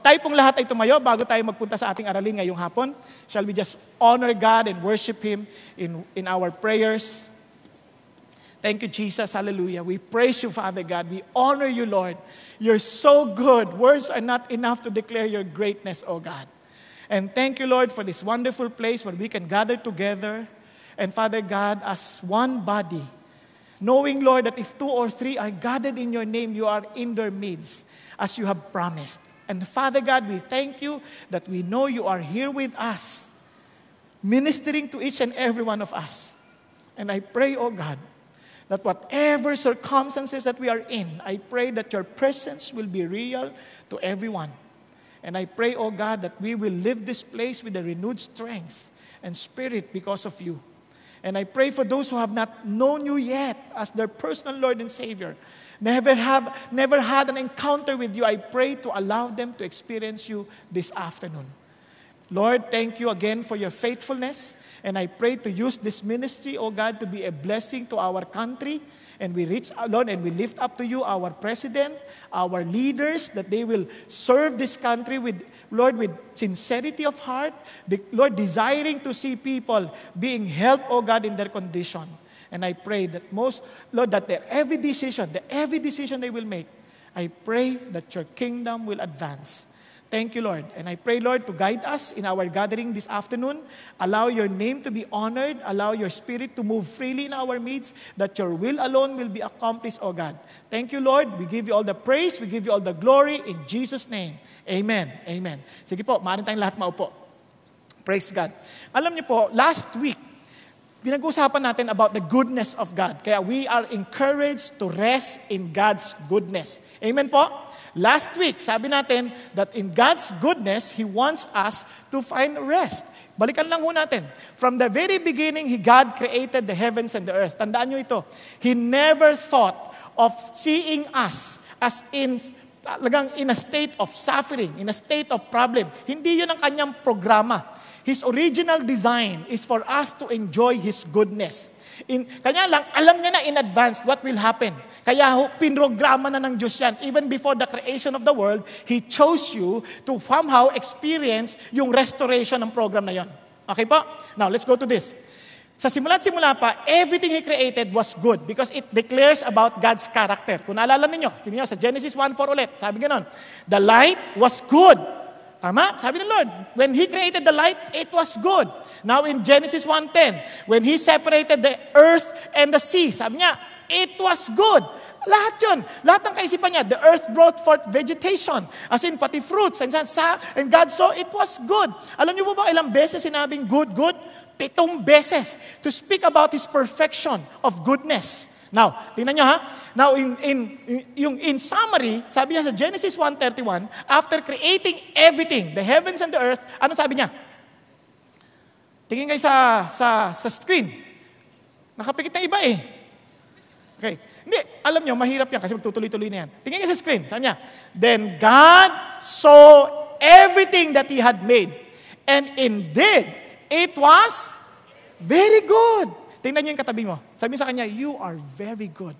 tayo pong lahat ay tumayo bago tayo magpunta sa ating aralin ngayong hapon. Shall we just honor God and worship Him in our prayers? Thank you, Jesus. Hallelujah. We praise you, Father God. We honor you, Lord. You're so good. Words are not enough to declare your greatness, O God. And thank you, Lord, for this wonderful place where we can gather together. And Father God, as one body, knowing, Lord, that if 2 or 3 are gathered in your name, you are in their midst, as you have promised. And Father God, we thank you that we know you are here with us, ministering to each and every one of us. And I pray, oh God, that whatever circumstances that we are in, I pray that your presence will be real to everyone. And I pray, oh God, that we will leave this place with a renewed strength and spirit because of you. And I pray for those who have not known you yet as their personal Lord and Savior, never had an encounter with you, I pray to allow them to experience you this afternoon. Lord, thank you again for your faithfulness. And I pray to use this ministry, oh God, to be a blessing to our country. And we reach out, Lord, and we lift up to you our president, our leaders, that they will serve this country with, Lord, with sincerity of heart, Lord, desiring to see people being helped, oh God, in their condition. And I pray that Lord, that every decision they will make, I pray that your kingdom will advance. Thank you, Lord. And I pray, Lord, to guide us in our gathering this afternoon. Allow your name to be honored. Allow your spirit to move freely in our midst, that your will alone will be accomplished, O God. Thank you, Lord. We give you all the praise. We give you all the glory. In Jesus' name, amen. Amen. Sige po, maaari tayong lahat maupo. Praise God. Alam niyo po, last week, pinag-usapan natin about the goodness of God. Kaya we are encouraged to rest in God's goodness. Amen po? Last week, sabi natin that in God's goodness, He wants us to find rest. Balikan lang ho natin. From the very beginning, God created the heavens and the earth. Tandaan nyo ito. He never thought of seeing us as in a state of suffering, in a state of problem. Hindi yun ang kanyang programa. His original design is for us to enjoy His goodness. Kanya lang, alam niya na in advance what will happen. Kaya pinrograma na ng Diyos yan. Even before the creation of the world, He chose you to somehow experience yung restoration ng program na yon. Okay po? Now, let's go to this. Sa simula pa, everything He created was good because it declares about God's character. Kung naalala ninyo, tingnan nyo sa Genesis 1:4 ulit, sabi ganon, the light was good. Tama? Sabi ng Lord, when He created the light, it was good. Now in Genesis 1:10, when He separated the earth and the sea, sabi niya, it was good. Lahat yun. Lahat ng kaisipan niya, the earth brought forth vegetation, as in pati fruits, and God saw it was good. Alam niyo po ba ilang beses sinabing good? 7 beses to speak about His perfection of goodness. Now, tingnan nyo ha. Now, in summary, sabi niya sa Genesis 1:31, after creating everything, the heavens and the earth, ano sabi niya? Tingin kayo sa screen. Nakapikit na iba eh. Okay. Hindi, alam nyo, mahirap yan kasi magtutuloy-tuloy na yan. Tingin kayo sa screen. Sabi niya, then God saw everything that He had made. And indeed, it was very good. Tingnan niyo yung katabi mo. Sabi sa kanya, you are very good.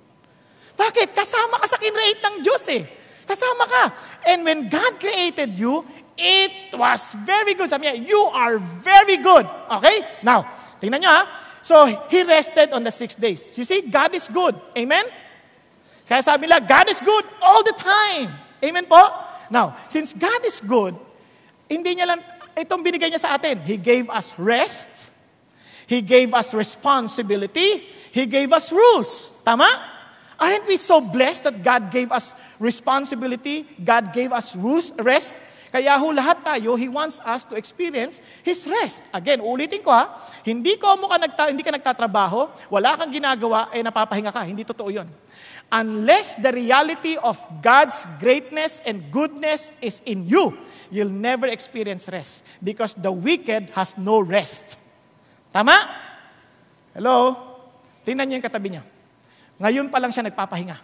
Bakit? Kasama ka sa kinreate ng Diyos eh. Kasama ka. And when God created you, it was very good. Sabi niya, you are very good. Okay? Now, tingnan niyo ha. So, He rested on the 6 days. You see, God is good. Amen? Kaya sabi nila, God is good all the time. Amen po? Now, since God is good, hindi niya lang, itong binigay niya sa atin. He gave us rest. He gave us responsibility. He gave us rules. Tama? Aren't we so blessed that God gave us responsibility? God gave us rules, rest. Kaya lahat tayo, He wants us to experience His rest. Again, ulitin ko ha, hindi ka nagtatrabaho, wala kang ginagawa, napapahinga ka. Hindi totoo yun. Unless the reality of God's greatness and goodness is in you, you'll never experience rest. Because the wicked has no rest. Tama? Hello? Tingnan niyo yung katabi niya. Ngayon pa lang siya nagpapahinga.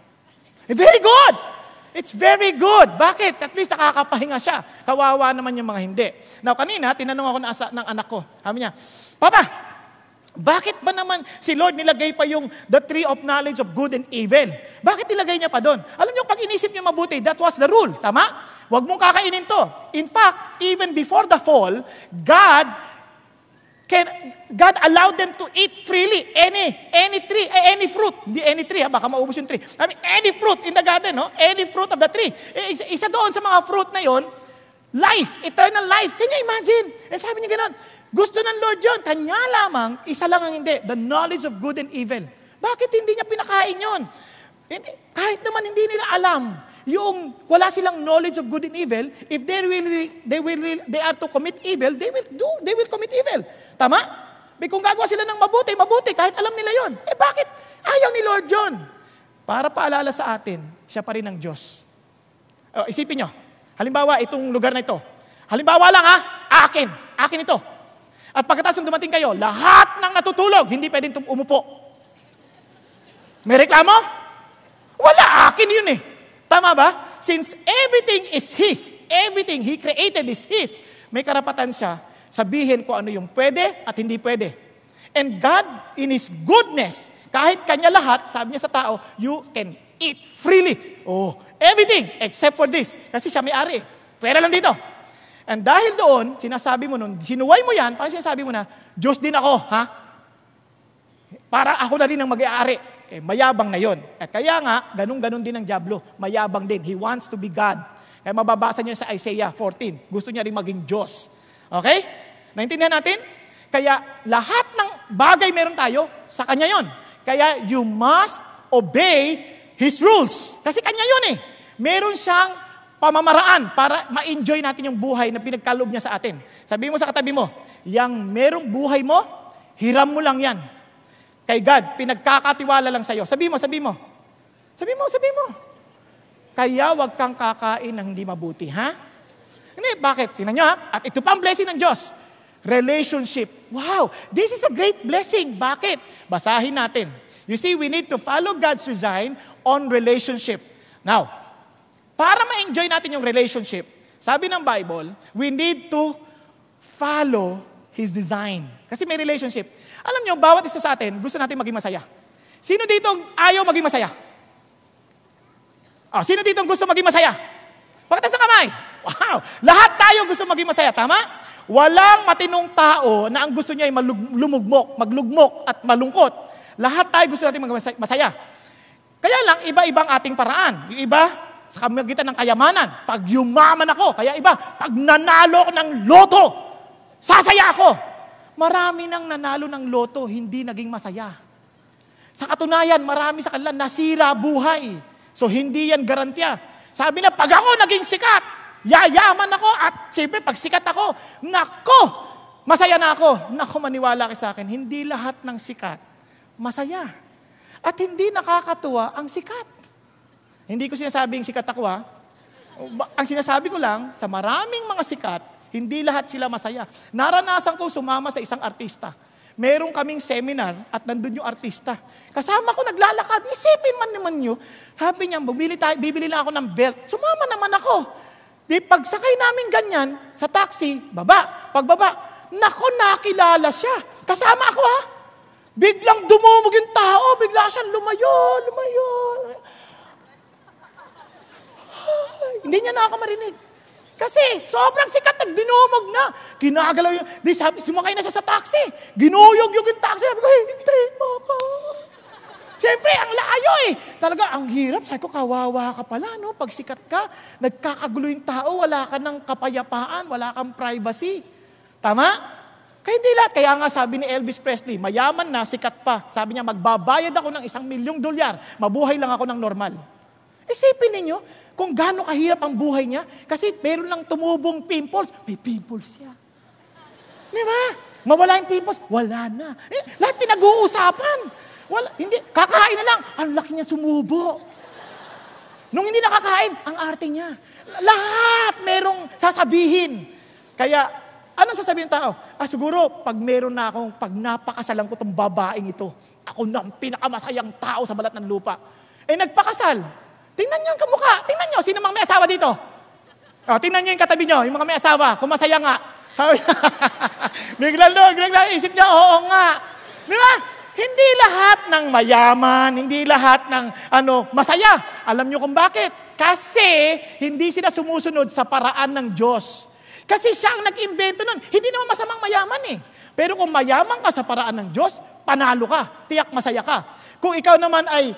Very good! It's very good. Bakit? At least nakakapahinga siya. Kawawa naman yung mga hindi. Now, kanina, tinanong ako ng anak ko. Sabi niya, Papa, Bakit ba naman si Lord nilagay pa yung the tree of knowledge of good and evil? Bakit nilagay niya pa doon? Alam niyo, pag inisip niyo mabuti, that was the rule. Tama? Huwag mong kakainin to. In fact, even before the fall, God allowed them to eat freely any tree, any fruit. Hindi any tree, baka maubos yung tree. I mean, any fruit in the garden, no? Any fruit of the tree. Isa doon sa mga fruit na yon, life, eternal life. Can you imagine? Sabi niya gano'n, gusto ng Lord yun. Kanya lamang, isa lang ang hindi. The knowledge of good and evil. Bakit hindi niya pinakain yun? Kahit naman hindi nila alam, yung wala silang knowledge of good and evil, if they are to commit evil, they will commit evil. Tama? Kung gagawa sila ng mabuti, kahit alam nila yun. Bakit ayaw ni Lord yun? Para paalala sa atin, siya pa rin ang Diyos. Isipin nyo, halimbawa, itong lugar na ito. Halimbawa lang akin ito. At pagkatapos ng dumating kayo, lahat ng natutulog, hindi pwedeng umupo. May reklamo? Wala, akin yun eh. Tama ba? Since everything is His, everything He created is His, may karapatan siya sabihin kung ano yung pwede at hindi pwede. And God, in His goodness, kahit kanya lahat, sabi niya sa tao, you can eat freely. Everything except for this. Kasi siya may-ari. Pwera lang dito. And dahil doon, sinasabi mo nun, sinuway mo yan, parang sinasabi mo na, Diyos din ako, ha? Para ako na rin ang mag-aari. Mayabang na yon. At kaya nga, ganun-ganun din ang diablo. Mayabang din. He wants to be God. Kaya mababasa niya sa Isaiah 14. Gusto niya rin maging Diyos. Okay? Naintindihan natin? Kaya lahat ng bagay meron tayo, sa Kanya yon. Kaya you must obey His rules. Kasi Kanya yun eh. Meron siyang pamamaraan para ma-enjoy natin yung buhay na pinagkaloob niya sa atin. Sabi mo sa katabi mo, yang merong buhay mo, hiram mo lang yan. Kay God, pinagkakatiwala lang sa'yo. Sabi mo. Kaya wag kang kakain ng hindi mabuti, ha? Hindi, bakit? Tingnan nyo, ha? At ito pa ang blessing ng Diyos. Relationship. Wow, this is a great blessing. Bakit? Basahin natin. You see, we need to follow God's design on relationship. Now, para ma-enjoy natin yung relationship, sabi ng Bible, we need to follow His design. Kasi may relationship. Alam nyo, bawat isa sa atin, gusto natin maging masaya. Sino dito ayaw maging masaya? Sino dito gusto maging masaya? Pagkataas ng kamay. Wow! Lahat tayo gusto maging masaya, tama? Walang matinong tao na ang gusto niya ay maglugmok at malungkot. Lahat tayo gusto natin maging masaya. Kaya lang, iba-ibang ating paraan. Yung iba, sa kamagitan ng kayamanan. Pag yumaman ako, kaya iba, pag nanalo ako ng loto, sasaya ako. Marami nang nanalo ng loto, hindi naging masaya. Sa katunayan, marami sa kanila nasira buhay. So, hindi yan garantiya. Sabi na, pag ako naging sikat, yayaman ako, at siyempre, pag sikat ako, nako, masaya na ako. Nako, maniwala kayo sa akin, hindi lahat ng sikat masaya. At hindi nakakatuwa ang sikat. Hindi ko sinasabing sikat ako, ha? Ang sinasabi ko lang, sa maraming mga sikat, hindi lahat sila masaya. Naranasan ko sumama sa isang artista. Meron kaming seminar at nandun yung artista. Kasama ko naglalakad. Isipin man naman nyo. Sabi niya, bibili lang ako ng belt. Sumama naman ako. Di pagsakay namin ganyan, sa taxi, baba. Pagbaba, nako, nakilala siya. Kasama ako, ha? Biglang dumumog yung tao. Bigla siyang lumayo. Hindi niya na ako marinig. Kasi sobrang sikat, nagdinumog na. Kinagalaw yun. Sumakay na siya sa taxi. Ginuyog-yug yung taxi. Sabi ko, hintayin mo ako. Siyempre, ang layo eh. Talaga, ang hirap. Sabi ko, kawawa ka pala, no? Pag sikat ka, nagkakagulo yung tao, wala ka ng kapayapaan, wala kang privacy. Tama? Kaya hindi lahat. Kaya nga sabi ni Elvis Presley, mayaman na, sikat pa. Sabi niya, magbabayad ako ng $1,000,000. Mabuhay lang ako ng normal. Isipin ninyo, kung gaano kahirap ang buhay niya, kasi meron lang tumubong pimples, may pimples siya. Di ba? Mawala yung pimples, wala na. Lahat pinag-uusapan. Hindi, kakain na lang, ang laki niya sumubo. Nung hindi nakakain, ang arte niya. Lahat merong sasabihin. Kaya, anong sasabihin ng tao? Siguro, pag napakasalan ko itong babaeng ito, ako na ang pinakamasayang tao sa balat ng lupa. Nagpakasal. Tingnan nyo ang kamukha. Tingnan nyo, sino mga may asawa dito? Tingnan nyo yung katabi nyo, yung mga may asawa. Kung masaya nga. Biglang isip nyo, oo nga. Di ba? Hindi lahat ng mayaman, hindi lahat ng masaya. Alam niyo kung bakit? Kasi hindi sila sumusunod sa paraan ng Diyos. Kasi siya ang nag-imbento nun. Hindi naman masamang mayaman eh. Pero kung mayaman ka sa paraan ng Diyos, panalo ka. Tiyak masaya ka. Kung ikaw naman ay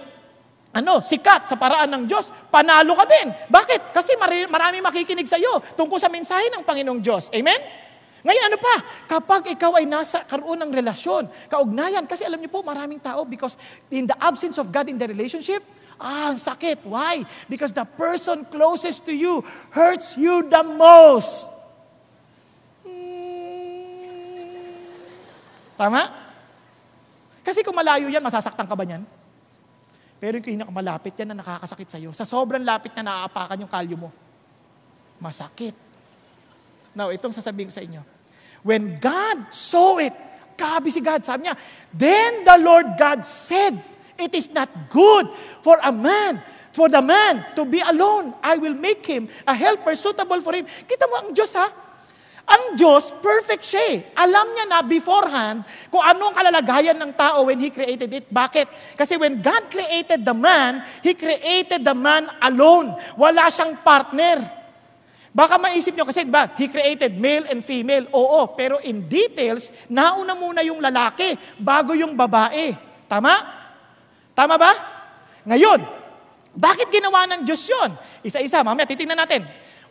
sikat sa paraan ng Diyos, panalo ka din. Bakit? Kasi marami makikinig sa iyo tungkol sa mensahe ng Panginoong Diyos. Amen? Ngayon, kapag ikaw ay karoon ng relasyon, kaugnayan, kasi alam niyo po, maraming tao, because in the absence of God in the relationship, ang sakit. Why? Because the person closest to you hurts you the most. Tama? Kasi kung malayo yan, masasaktan ka ba niyan? Pero yung pinakamalapit yan na nakakasakit sa'yo, sa sobrang lapit na naaapakan yung kalyo mo, masakit. Now, itong sasabihin ko sa inyo. When God saw it, grabe si God, sabi niya, then the Lord God said, it is not good for the man to be alone. I will make him a helper suitable for him. Kita mo ang Diyos ha? Ang Diyos, perfect siya. Alam niya na beforehand kung anong kalalagayan ng tao when He created it. Bakit? Kasi when God created the man, He created the man alone. Wala siyang partner. Baka maisip nyo kasi, He created male and female. Oo, pero in details, nauna muna yung lalaki bago yung babae. Tama? Tama ba? Ngayon, bakit ginawa ng Diyos yun? Isa-isa, mamaya titingnan natin.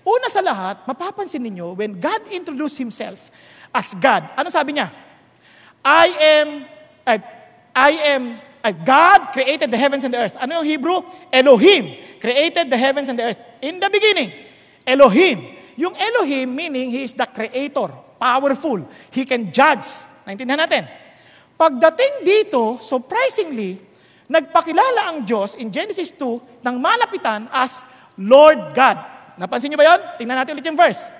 Una sa lahat, mapapansin ninyo, when God introduced Himself as God, ano sabi niya? God created the heavens and the earth. Ano yung Hebrew? Elohim created the heavens and the earth. In the beginning, Elohim. Yung Elohim meaning He is the creator, powerful. He can judge. Naintindihan natin? Pagdating dito, surprisingly, nagpakilala ang Diyos in Genesis 2 ng malapitan as Lord God. Napansin niyo ba yun? Tingnan natin ulit yung verse.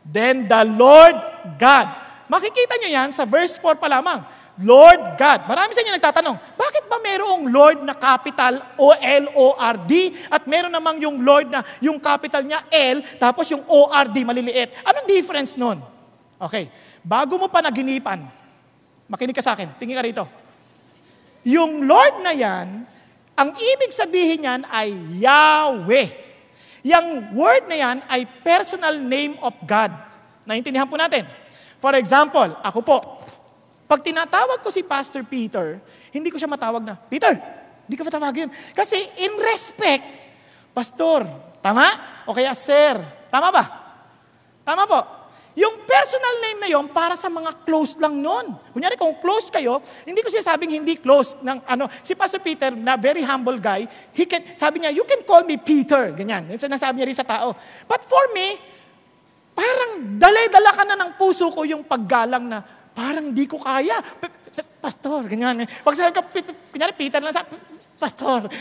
Then the Lord God. Makikita niyo yan sa verse 4 pa lamang. Lord God. Marami sa inyo nagtatanong, bakit ba mayroong Lord na capital O-L-O-R-D at meron namang yung Lord na yung capital niya L tapos yung O-R-D maliliit? Anong difference nun? Okay, bago mo pa naginipan, makinig ka sa akin, tingin ka rito. Yung Lord na yan, ang ibig sabihin niyan ay Yahweh. Yung word na yan ay personal name of God. Naintindihan po natin. For example, ako po, pag tinatawag ko si Pastor Peter, hindi ko siya matawag na, Peter, hindi ka matawagin. Kasi in respect, Pastor, tama? O kaya Sir, tama ba? Tama po. Yung personal name na yon para sa mga close lang nun. Kunyari kung close kayo, hindi ko sinasabing hindi close. Si Pastor Peter, na very humble guy, sabi niya, you can call me Peter. Ganyan. Sinasabi niya rin sa tao. But for me, parang dalay-dala ka na ng puso ko yung paggalang na, parang di ko kaya. Pastor, ganyan. Pag sabi ka, kunyari, Peter lang sa, Pastor,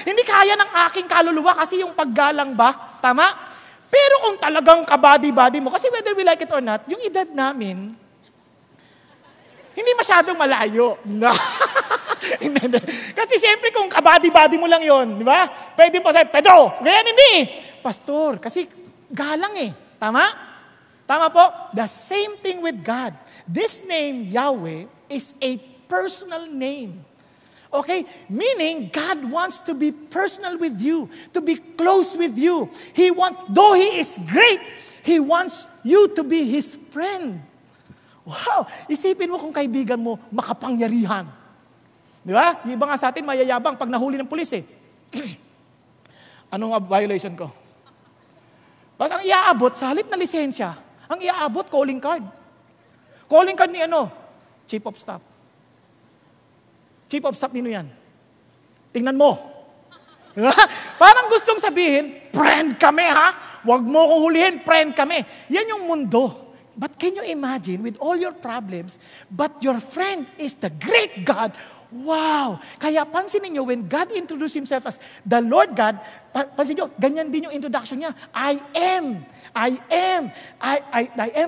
hindi kaya ng aking kaluluwa kasi yung paggalang ba? Tama? Pero kung talagang kabady-body mo, kasi whether we like it or not, yung edad namin, hindi masyadong malayo. No. Kasi siyempre kung kabady-body mo lang yon, di ba? Pwede pa sabi, Pedro, ganyan hindi. Pastor, kasi galang eh. Tama? Tama po? The same thing with God. This name, Yahweh, is a personal name. Okay? Meaning, God wants to be personal with you, to be close with you. Though He is great, He wants you to be His friend. Wow! Isipin mo kung kaibigan mo, makapangyarihan. Di ba? Yung iba nga sa atin, mayayabang pag nahuli ng pulis eh. Anong violation ko? Basta ang iaabot, sa halip na lisensya, ang iaabot, calling card. Calling card ni Chief of Staff. Chief of Staff nino yan. Tingnan mo. Parang gustong sabihin, friend kami ha? Huwag mo kong hulihin, friend kami. Yan yung mundo. But can you imagine, with all your problems, but your friend is the great God. Wow! Kaya pansinin niyo, when God introduced Himself as the Lord God, pansinin niyo, ganyan din yung introduction niya. I am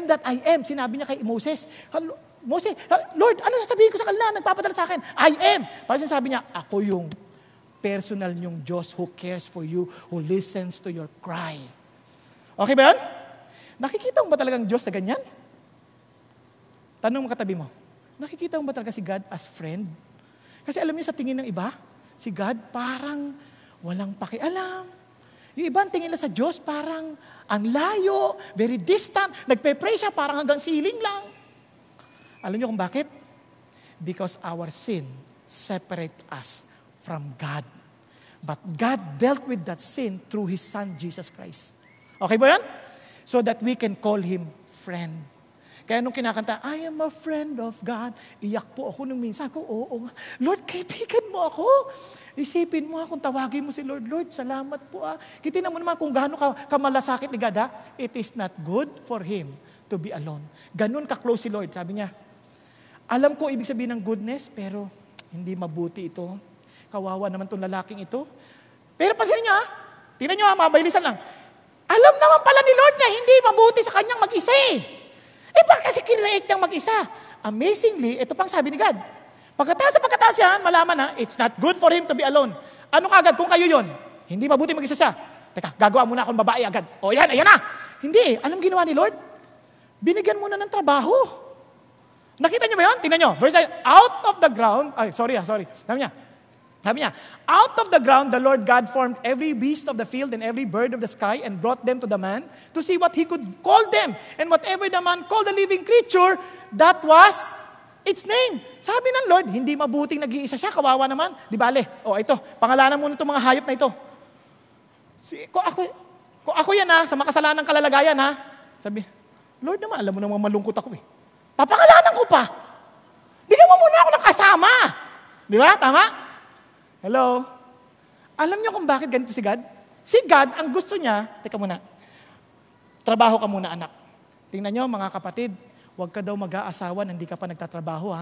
that I am. Sinabi niya kay Moses, Moses, Lord, ano sasabihin ko sa kanila? Nagpapadala sa akin. I am. Pansinin sabi niya, ako yung personal niyong Diyos who cares for you, who listens to your cry. Okay ba yun? Nakikita mo ba talagang Diyos na ganyan? Tanong mo katabi mo, Nakikita mo ba talaga si God as friend? Kasi alam niyo sa tingin ng iba, si God parang walang pakialam. Yung iba ang tingin nila sa Diyos parang ang layo, very distant. Nagpe-pray siya parang hanggang ceiling lang. Alam niyo kung bakit? Because our sin separate us from God. But God dealt with that sin through His Son, Jesus Christ. Okay ba yan? So that we can call Him friend. Kaya nung kinakanta, I am a friend of God, iyak po ako nung minsan. Ako, oo nga. Lord, kaibigan mo ako. Isipin mo kung tawagin mo si Lord. Lord, salamat po Kitina mo naman kung gaano kamalasakit ni God It is not good for Him to be alone. Ganun ka-close si Lord. Sabi niya, alam ko ibig sabihin ng goodness, pero hindi mabuti ito. Kawawa naman itong lalaking ito. Pero pansinin niyo tingnan niyo mabilisan lang. Alam naman pala ni Lord na hindi mabuti sa kanyang mag-isa bakit kasi kinreate niyang mag-isa? Amazingly, ito pang sabi ni God. Pagkatapos yan, malaman it's not good for him to be alone. Ano kagad kung kayo yon? Hindi mabuti mag-isa siya. Teka, gagawa muna akong babae agad. Ayan na. Hindi, alam ginawa ni Lord? Binigyan muna ng trabaho. Nakita niyo ba yun? Tingnan niyo. Verse 9, out of the ground, sorry. Sabi niya, out of the ground, the Lord God formed every beast of the field and every bird of the sky and brought them to the man to see what he could call them. And whatever the man called the living creature, that was its name. Sabi ng Lord, hindi mabuting nag-iisa siya, kawawa naman. Di bale, ito, pangalanan mo na itong mga hayop na ito. Kung ako yan sa makasalanang kalalagayan sabi, Lord naman, alam mo namang malungkot ako Papangalanan ko pa. Bigyan mo muna ako ng kasama. Di ba? Tama? Hello? Alam niyo kung bakit ganito si God? Si God, ang gusto niya, teka muna, trabaho ka muna anak. Tingnan niyo mga kapatid, huwag ka daw mag-aasawa na hindi ka pa nagtatrabaho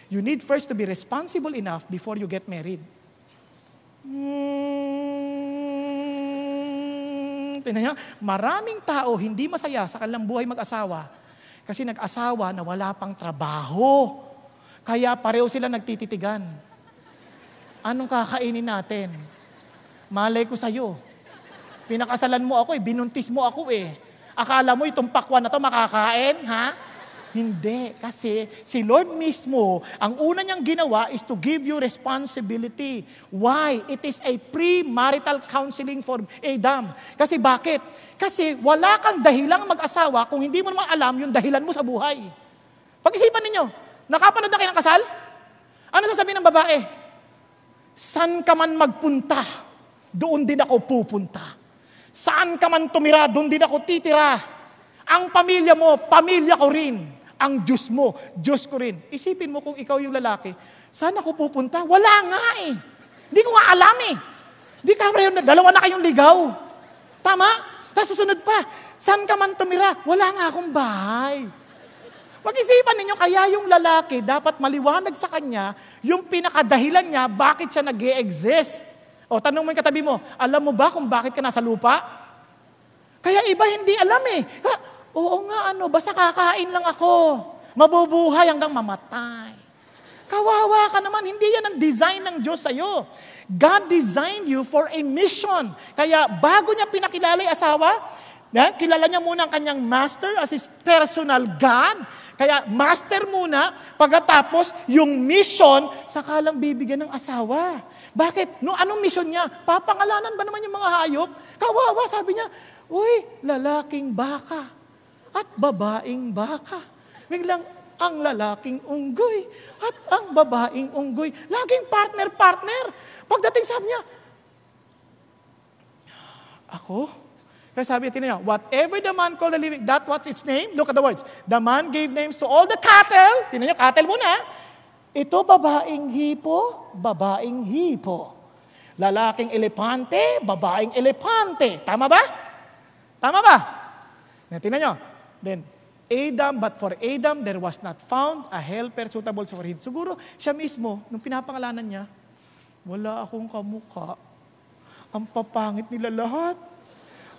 You need first to be responsible enough before you get married. Tingnan niyo, maraming tao hindi masaya sa kanilang buhay mag-asawa kasi nag-asawa na wala pang trabaho. Kaya pareho sila nagtititigan. Anong kakainin natin? Malay ko sa'yo. Pinakasalan mo ako binuntis mo ako Akala mo itong pakwan na to makakain, Hindi. Kasi si Lord mismo, ang una niyang ginawa is to give you responsibility. Why? It is a pre-marital counseling for Adam. Kasi bakit? Kasi wala kang dahilang mag-asawa kung hindi mo naman alam yung dahilan mo sa buhay. Pag-isipan ninyo, nakapanood na kayo ng kasal? Ano sasabihin ng babae? Saan ka man magpunta, doon din ako pupunta. Saan ka man tumira, doon din ako titira. Ang pamilya mo, pamilya ko rin. Ang Diyos mo, Diyos ko rin. Isipin mo kung ikaw yung lalaki, saan ako pupunta? Wala nga Hindi ko nga alam Hindi ka dalawa na kayong ligaw. Tama? Tapos susunod pa, saan ka man tumira? Wala nga akong bahay. Mag-isipan ninyo, kaya yung lalaki dapat maliwanag sa kanya yung pinakadahilan niya bakit siya nag-e-exist. Tanong mo yung katabi mo, alam mo ba kung bakit ka nasa lupa? Kaya iba hindi alam Oo nga basta kakain lang ako. Mabubuhay hanggang mamatay. Kawawa ka naman, hindi yan ang design ng Diyos sa'yo. God designed you for a mission. Kaya bago niya pinakilala yung asawa, kilala niya muna ang kanyang master as his personal God. Kaya master muna, pagkatapos yung mission, saka lang bibigyan ng asawa. Bakit? Anong mission niya? Papangalanan ba naman yung mga hayop? Kawawa, sabi niya, lalaking baka at babaeng baka. Biglang, ang lalaking unggoy at ang babaeng unggoy. Laging partner-partner. Pagdating sabi niya, ako? Kaya sabi niya, whatever the man called the living, that what's its name? Look at the words. The man gave names to all the cattle. Tingnan niyo, cattle muna. Ito babaeng hipo, babaeng hipo. Lalaking elepante, babaeng elepante. Tama ba? Tama ba? Tingnan niyo. Then, Adam, but for Adam, there was not found a helper suitable for him. Siguro, siya mismo, nung pinapangalanan niya, wala akong kamukha. Ang papangit nila lahat.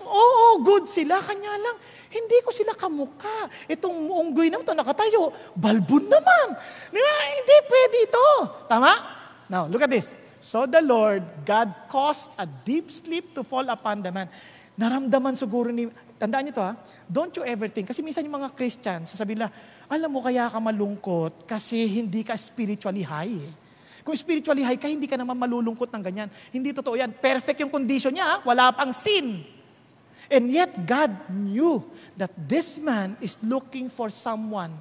Oo, good sila, kanya lang. Hindi ko sila kamukha. Itong unggoy naman ito nakatayo, balbon naman. Di ba? Hindi pwede ito. Tama? Now, look at this. So the Lord, God caused a deep sleep to fall upon the man. Naramdaman siguro ni, tandaan niyo to don't you ever think, kasi minsan yung mga Christians, sasabihin nila, alam mo kaya ka malungkot kasi hindi ka spiritually high. Kung spiritually high ka, hindi ka naman malulungkot ng ganyan. Hindi totoo yan. Perfect yung condition niya, wala pang sin. And yet, God knew that this man is looking for someone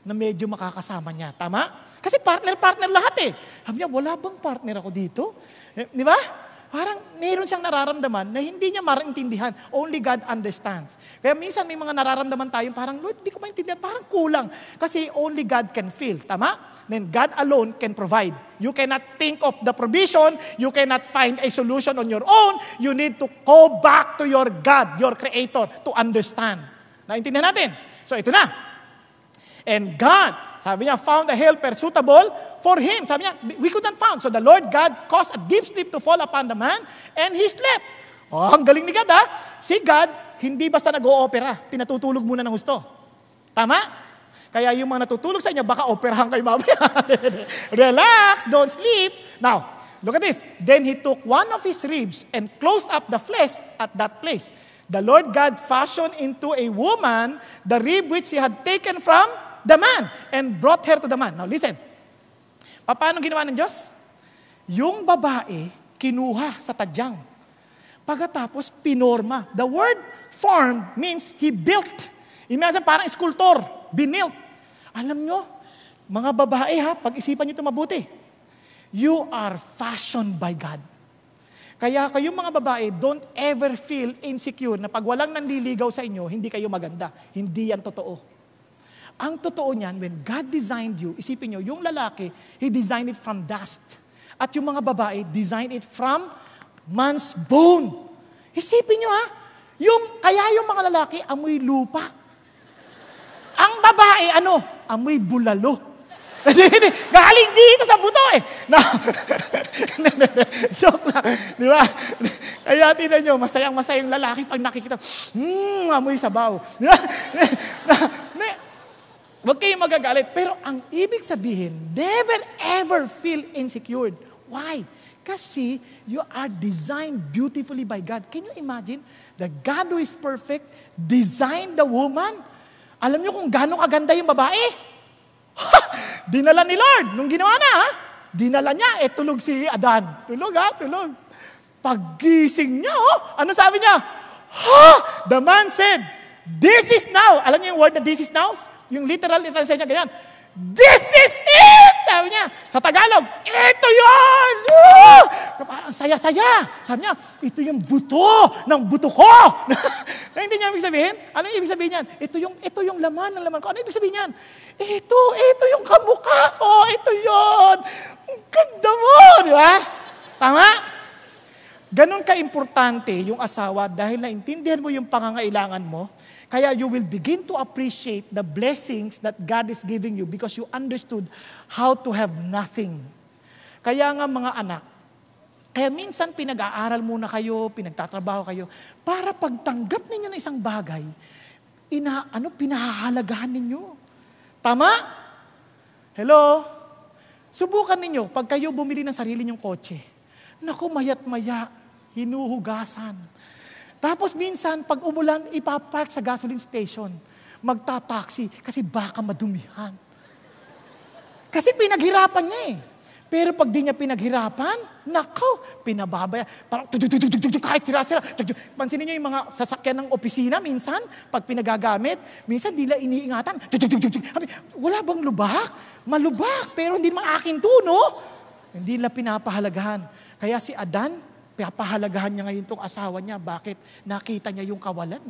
na medyo makakasama niya. Tama? Kasi partner lahat eh. Sabi niya, wala bang partner ako dito? Di ba? Parang mayroon siyang nararamdaman na hindi niya maintindihan. Only God understands. Kaya minsan may mga nararamdaman tayo, parang, Lord, hindi ko maintindihan. Parang kulang. Kasi only God can feel. Tama? Then God alone can provide. You cannot think of the provision. You cannot find a solution on your own. You need to go back to your God, your Creator, to understand. Naintindihan natin? So ito na. And God, sabi niya, found a helper suitable for him. Sabi niya, we could not found. So the Lord God caused a deep sleep to fall upon the man, and he slept. Oh, ang galing ni God Si God, hindi basta nag-o-opera. Pinatutulog muna ng husto. Tama? Kaya yung mga natutulog sa inyo, baka operahan kayo mamaya. Relax, don't sleep. Now, look at this. Then he took one of his ribs and closed up the flesh at that place. The Lord God fashioned into a woman the rib which he had taken from the man and brought her to the man. Now listen. Paano ginawa ng Diyos? Yung babae, kinuha sa tadyang. Pagkatapos, pinorma. The word formed means he built. Imagine parang sculptor, binilt. Alam nyo, mga babae pag-isipan nyo ito mabuti. You are fashioned by God. Kaya kayong mga babae, don't ever feel insecure na pag walang nanliligaw sa inyo, hindi kayo maganda. Hindi yan totoo. Ang totoo niyan, when God designed you, isipin nyo, yung lalaki, He designed it from dust. At yung mga babae, designed it from man's bone. Isipin nyo kaya yung mga lalaki, amoy lupa. Ang babae, amoy bulalo. Galing dito sa buto Joke lang. Di ba? Kaya tinan nyo, masayang-masayang lalaki pag nakikita, amoy sabaw. Di ba? Huwag kayong magagalit. Pero ang ibig sabihin, never ever feel insecure. Why? Kasi you are designed beautifully by God. Can you imagine? The God who is perfect designed the woman. Alam niyo kung gaano kaganda yung babae? Dinala ni Lord. Nung ginawa na, dinala niya, tulog si Adan. Tulog. Paggising niya, ano sabi niya? The man said, this is now. Alam niyo yung word na this is now? Yung literal translation niya ganyan. This is it! Sabi niya, sa Tagalog, ito yun! Parang saya-saya. Sabi niya, ito yung buto ng buto ko. Hindi niya ibig sabihin? Ano yung ibig sabihin niyan? Ito yung laman ng laman ko. Ano ibig sabihin niyan? Ito yung kamukha ko. Ito yun. Ang ganda mo, di ba? Tama? Ganon ka-importante yung asawa dahil naintindihan mo yung pangangailangan mo. Kaya you will begin to appreciate the blessings that God is giving you because you understood how to have nothing. Kaya nga mga anak, kaya minsan pinag-aaral muna kayo, pinagtatrabaho kayo, para pagtanggap ninyo ng isang bagay, pinahahalagahan ninyo. Tama? Hello? Subukan ninyo, pag kayo bumili ng sarili nyong kotse, naku, mayat-maya, hinuhugasan. Tapos minsan, pag umulan, ipapark sa gasoline station. Magta-taxi kasi baka madumihan. Kasi pinaghirapan niya Pero pag di niya pinaghirapan, nako, pinababaya. Parang kahit sira-sira. Pansinin niyo yung mga sasakyan ng opisina minsan, pag pinagagamit, minsan di nila iniingatan. Wala bang lubak? Malubak, pero hindi naman akin to, no? Hindi nila pinapahalagahan. Kaya si Adan, papahalagahan niya ngayon itong asawa niya. Bakit? Nakita niya yung kawalan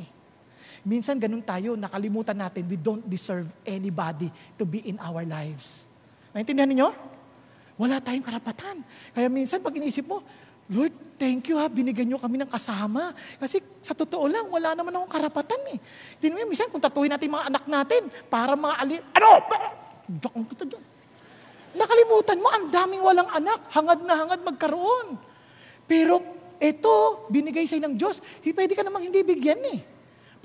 Minsan ganun tayo, nakalimutan natin, we don't deserve anybody to be in our lives. Naintindihan niyo? Wala tayong karapatan. Kaya minsan pag iniisip mo, Lord, thank you binigyan niyo kami ng kasama. Kasi sa totoo lang, wala naman akong karapatan Tingnan mo, minsan kung tatuhin natin mga anak natin, para mga Diyan kita dyan. Nakalimutan mo, ang daming walang anak, hangad na hangad magkaroon. Pero ito, binigay sa'yo ng Diyos, pwede ka namang hindi bigyan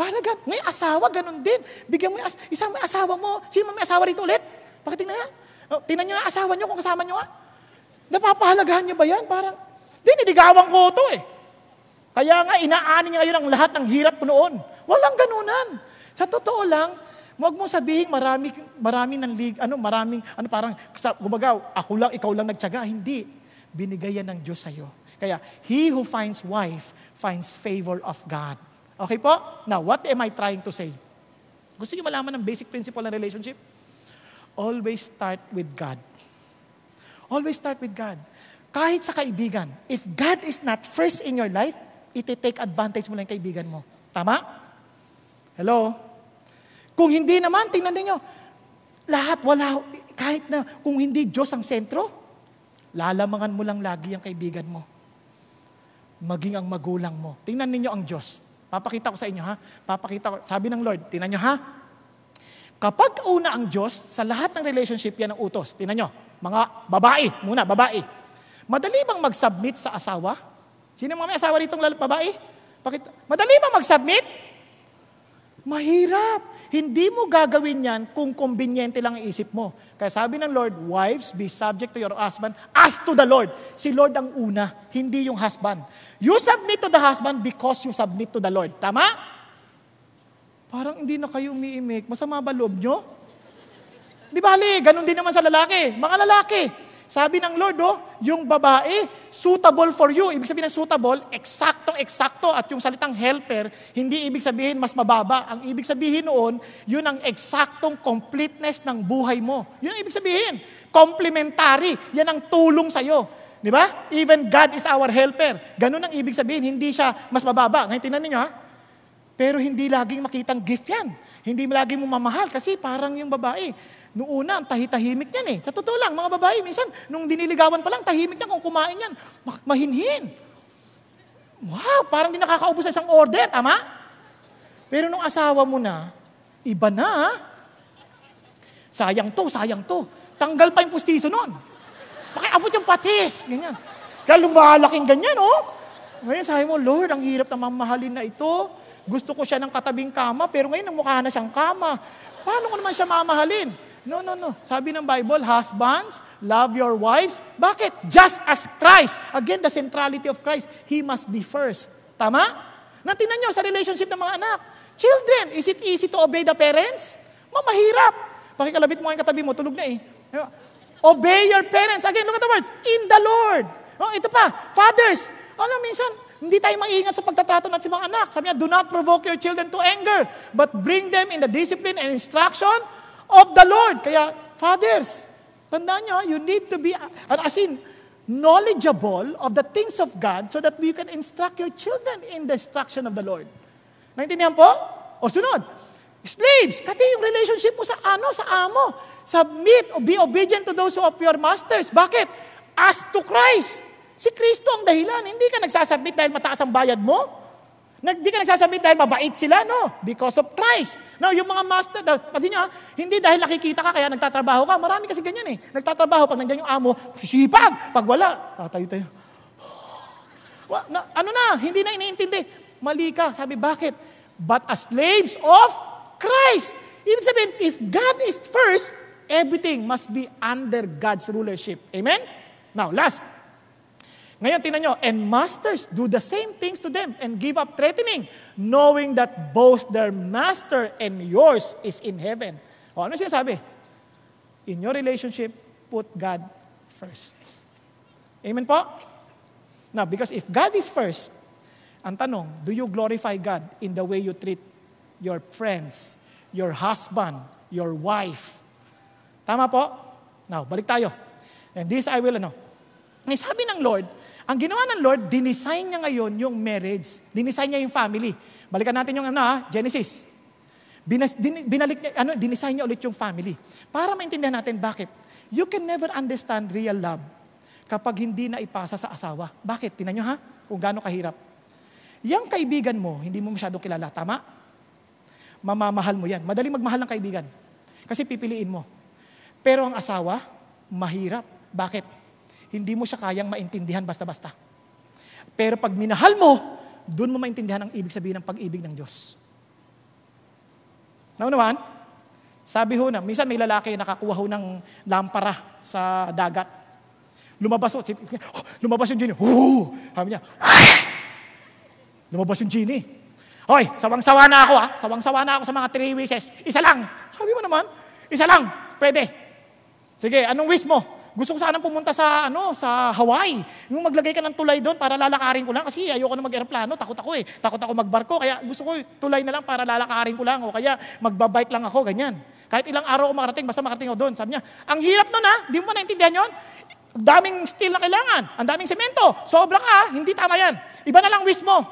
Para may asawa, ganun din. Bigyan mo isang may asawa mo. Sino may asawa rito ulit? Pakitingnan nga. Tingnan nyo na asawa nyo kung kasama nyo Napapahalagahan niyo ba yan? Parang, niligawan ko ito eh. Kaya nga, inaani niya ngayon ang lahat ng hirap ko noon. Walang ganunan. Sa totoo lang, huwag mo sabihin marami ng parang, kumbaga, ako lang, ikaw lang nagtiyaga. Hindi. Binigay yan ng Diyos sa'yo. Kaya, he who finds wife, finds favor of God. Okay po? Now, what am I trying to say? Gusto niyo malaman ng basic principle ng relationship? Always start with God. Always start with God. Kahit sa kaibigan, if God is not first in your life, iti-take advantage mo lang yung kaibigan mo. Tama? Hello? Kung hindi naman, tingnan ninyo, lahat, wala, kahit na kung hindi Diyos ang sentro, lalamangan mo lang lagi ang kaibigan mo. Maging ang magulang mo. Tingnan ninyo ang Diyos. Papakita ko sa inyo, ha? Papakita ko. Sabi ng Lord, tingnan nyo, ha? Kapag una ang Diyos, sa lahat ng relationship, yan ang utos. Tingnan nyo, mga babae, muna, babae. Madali bang mag-submit sa asawa? Sino mga may asawa ditong babae? Madali bang mag-submit? Mahirap. Hindi mo gagawin yan kung kumbinyente lang ang isip mo. Kaya sabi ng Lord, wives, be subject to your husband as to the Lord. Si Lord ang una, hindi yung husband. You submit to the husband because you submit to the Lord. Tama? Parang hindi na kayo umiimik. Masama ba loob nyo? Di bali, ganun din naman sa lalaki. Mga lalaki, sabi ng Lord, yung babae, suitable for you. Ibig sabihin ng suitable, eksaktong-eksakto. At yung salitang helper, hindi ibig sabihin mas mababa. Ang ibig sabihin noon, yun ang eksaktong completeness ng buhay mo. Yun ang ibig sabihin. Complementary. Yan ang tulong sa'yo. Di ba? Even God is our helper. Ganun ang ibig sabihin, hindi siya mas mababa. Ngayon, tingnan ninyo, ha? Pero hindi laging makitang gift yan. Hindi laging mo mamahal kasi parang yung babae. Noong una, ang tahimik niyan eh. Sa totoo lang, mga babae, minsan, nung diniligawan pa lang, tahimik niyan kung kumain yan. Mahinhin. Wow, parang di nakakaubos sa isang order, tama? Pero nung asawa mo na, iba na. Sayang to. Tanggal pa yung pustiso nun. Makiabot yung patis. Ganyan. Kaya lumalaking ganyan, Ngayon sabi mo, Lord, ang hirap na mamahalin na ito. Gusto ko siya ng katabing kama, pero ngayon mukha na siyang kama. Paano ko naman siya mamahalin? No. Sabi ng Bible, husbands, love your wives. Bakit? Just as Christ. Again, the centrality of Christ. He must be first. Tama? Natingnan nyo sa relationship ng mga anak. Children, is it easy to obey the parents? Mahirap. Pakikalabit mo ang katabi mo, tulog na eh. Obey your parents. Again, look at the words. In the Lord. Ito pa, fathers. Minsan, hindi tayo maingat sa pagtatrato natin sa mga anak. Sabi niya, do not provoke your children to anger, but bring them in the discipline and instruction of the Lord. Kaya, fathers, tandaan nyo, you need to be, knowledgeable of the things of God so that you can instruct your children in the instruction of the Lord. Naintindihan po? O sunod, slaves, kasi yung relationship mo sa amo. Submit or be obedient to those of your masters. Bakit? As to Christ. Si Kristo ang dahilan. Hindi ka nagsasubmit dahil mataas ang bayad mo. Hindi ka nagsasubmit dahil mabait sila, no? Because of Christ. Now, yung mga master, pati nyo, hindi dahil nakikita ka kaya nagtatrabaho ka. Marami kasi ganyan eh. Nagtatrabaho, pag nandiyan yung amo, sipag. Pag wala, tayo. Hindi na iniintindi. Mali ka. Sabi, bakit? But as slaves of Christ. Ibig sabihin, if God is first, everything must be under God's rulership. Amen? Now, last. Ngayon, tingnan nyo, and masters, do the same things to them and give up threatening, knowing that both their master and yours is in heaven. Ano sinasabi? In your relationship, put God first. Amen po? Now, because if God is first, ang tanong, do you glorify God in the way you treat your friends, your husband, your wife? Tama po? Now, balik tayo. And this I will, sabi ng Lord, ang ginawa ng Lord, dinisign niya ngayon yung marriage. Dinisign niya yung family. Balikan natin yung Genesis. Dinisign niya ulit yung family. Para maintindihan natin bakit. You can never understand real love kapag hindi na ipasa sa asawa. Bakit? Tingnan nyo kung gaano kahirap. Yang kaibigan mo, hindi mo masyadong kilala. Tama? Mamamahal mo yan. Madaling magmahal ng kaibigan. Kasi pipiliin mo. Pero ang asawa, mahirap. Bakit? Hindi mo siya kayang maintindihan basta-basta. Pero pag minahal mo, doon mo maintindihan ang ibig sabihin ng pag-ibig ng Diyos. Naunawan? Sabi minsan may lalaki nakakuha ng lampara sa dagat. lumabas yung genie. Sabi niya, lumabas yung genie. Hoy, sawang-sawa na ako Sawang-sawa na ako sa mga 3 wishes. Isa lang. Sabi mo naman, isa lang. Pwede. Sige, anong wish mo? Gusto ko sanang pumunta sa Hawaii. Yung maglagay ka ng tulay doon para lalakarin ko lang kasi ayoko na mag-aeroplano, takot ako eh. Takot ako magbarko, kaya gusto ko tulay na lang para lalakarin ko lang o kaya magbabike lang ako, ganyan. Kahit ilang araw ako makarating, basta makarating ako doon. Sabi niya, ang hirap nun di mo naintindihan yun? Ang daming steel na kailangan, ang daming semento, sobra ka, hindi tama yan. Iba na lang wish mo.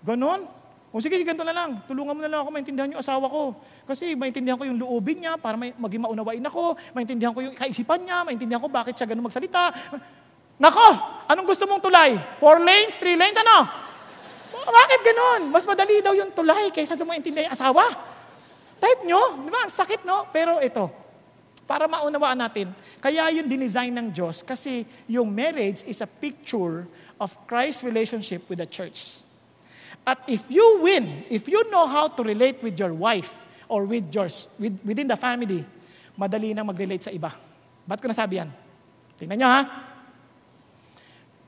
Ganon. O sige, ganito na lang. Tulungan mo na lang ako maintindihan yung asawa ko. Kasi maintindihan ko yung loobin niya para maging maunawain ako. Maintindihan ko yung kaisipan niya. Maintindihan ko bakit siya ganun magsalita. Nako, anong gusto mong tulay? 4 lanes, 3 lanes, ano? Bakit ganun? Mas madali daw yung tulay kaysa maintindihan yung asawa. Type nyo, di ba? Ang sakit, no? Pero ito, para maunawaan natin, kaya yung dinesign ng Diyos kasi yung marriage is a picture of Christ's relationship with the church. At if you know how to relate with your wife or within the family, madali nang mag-relate sa iba. Ba't ko nasabi yan? Tingnan nyo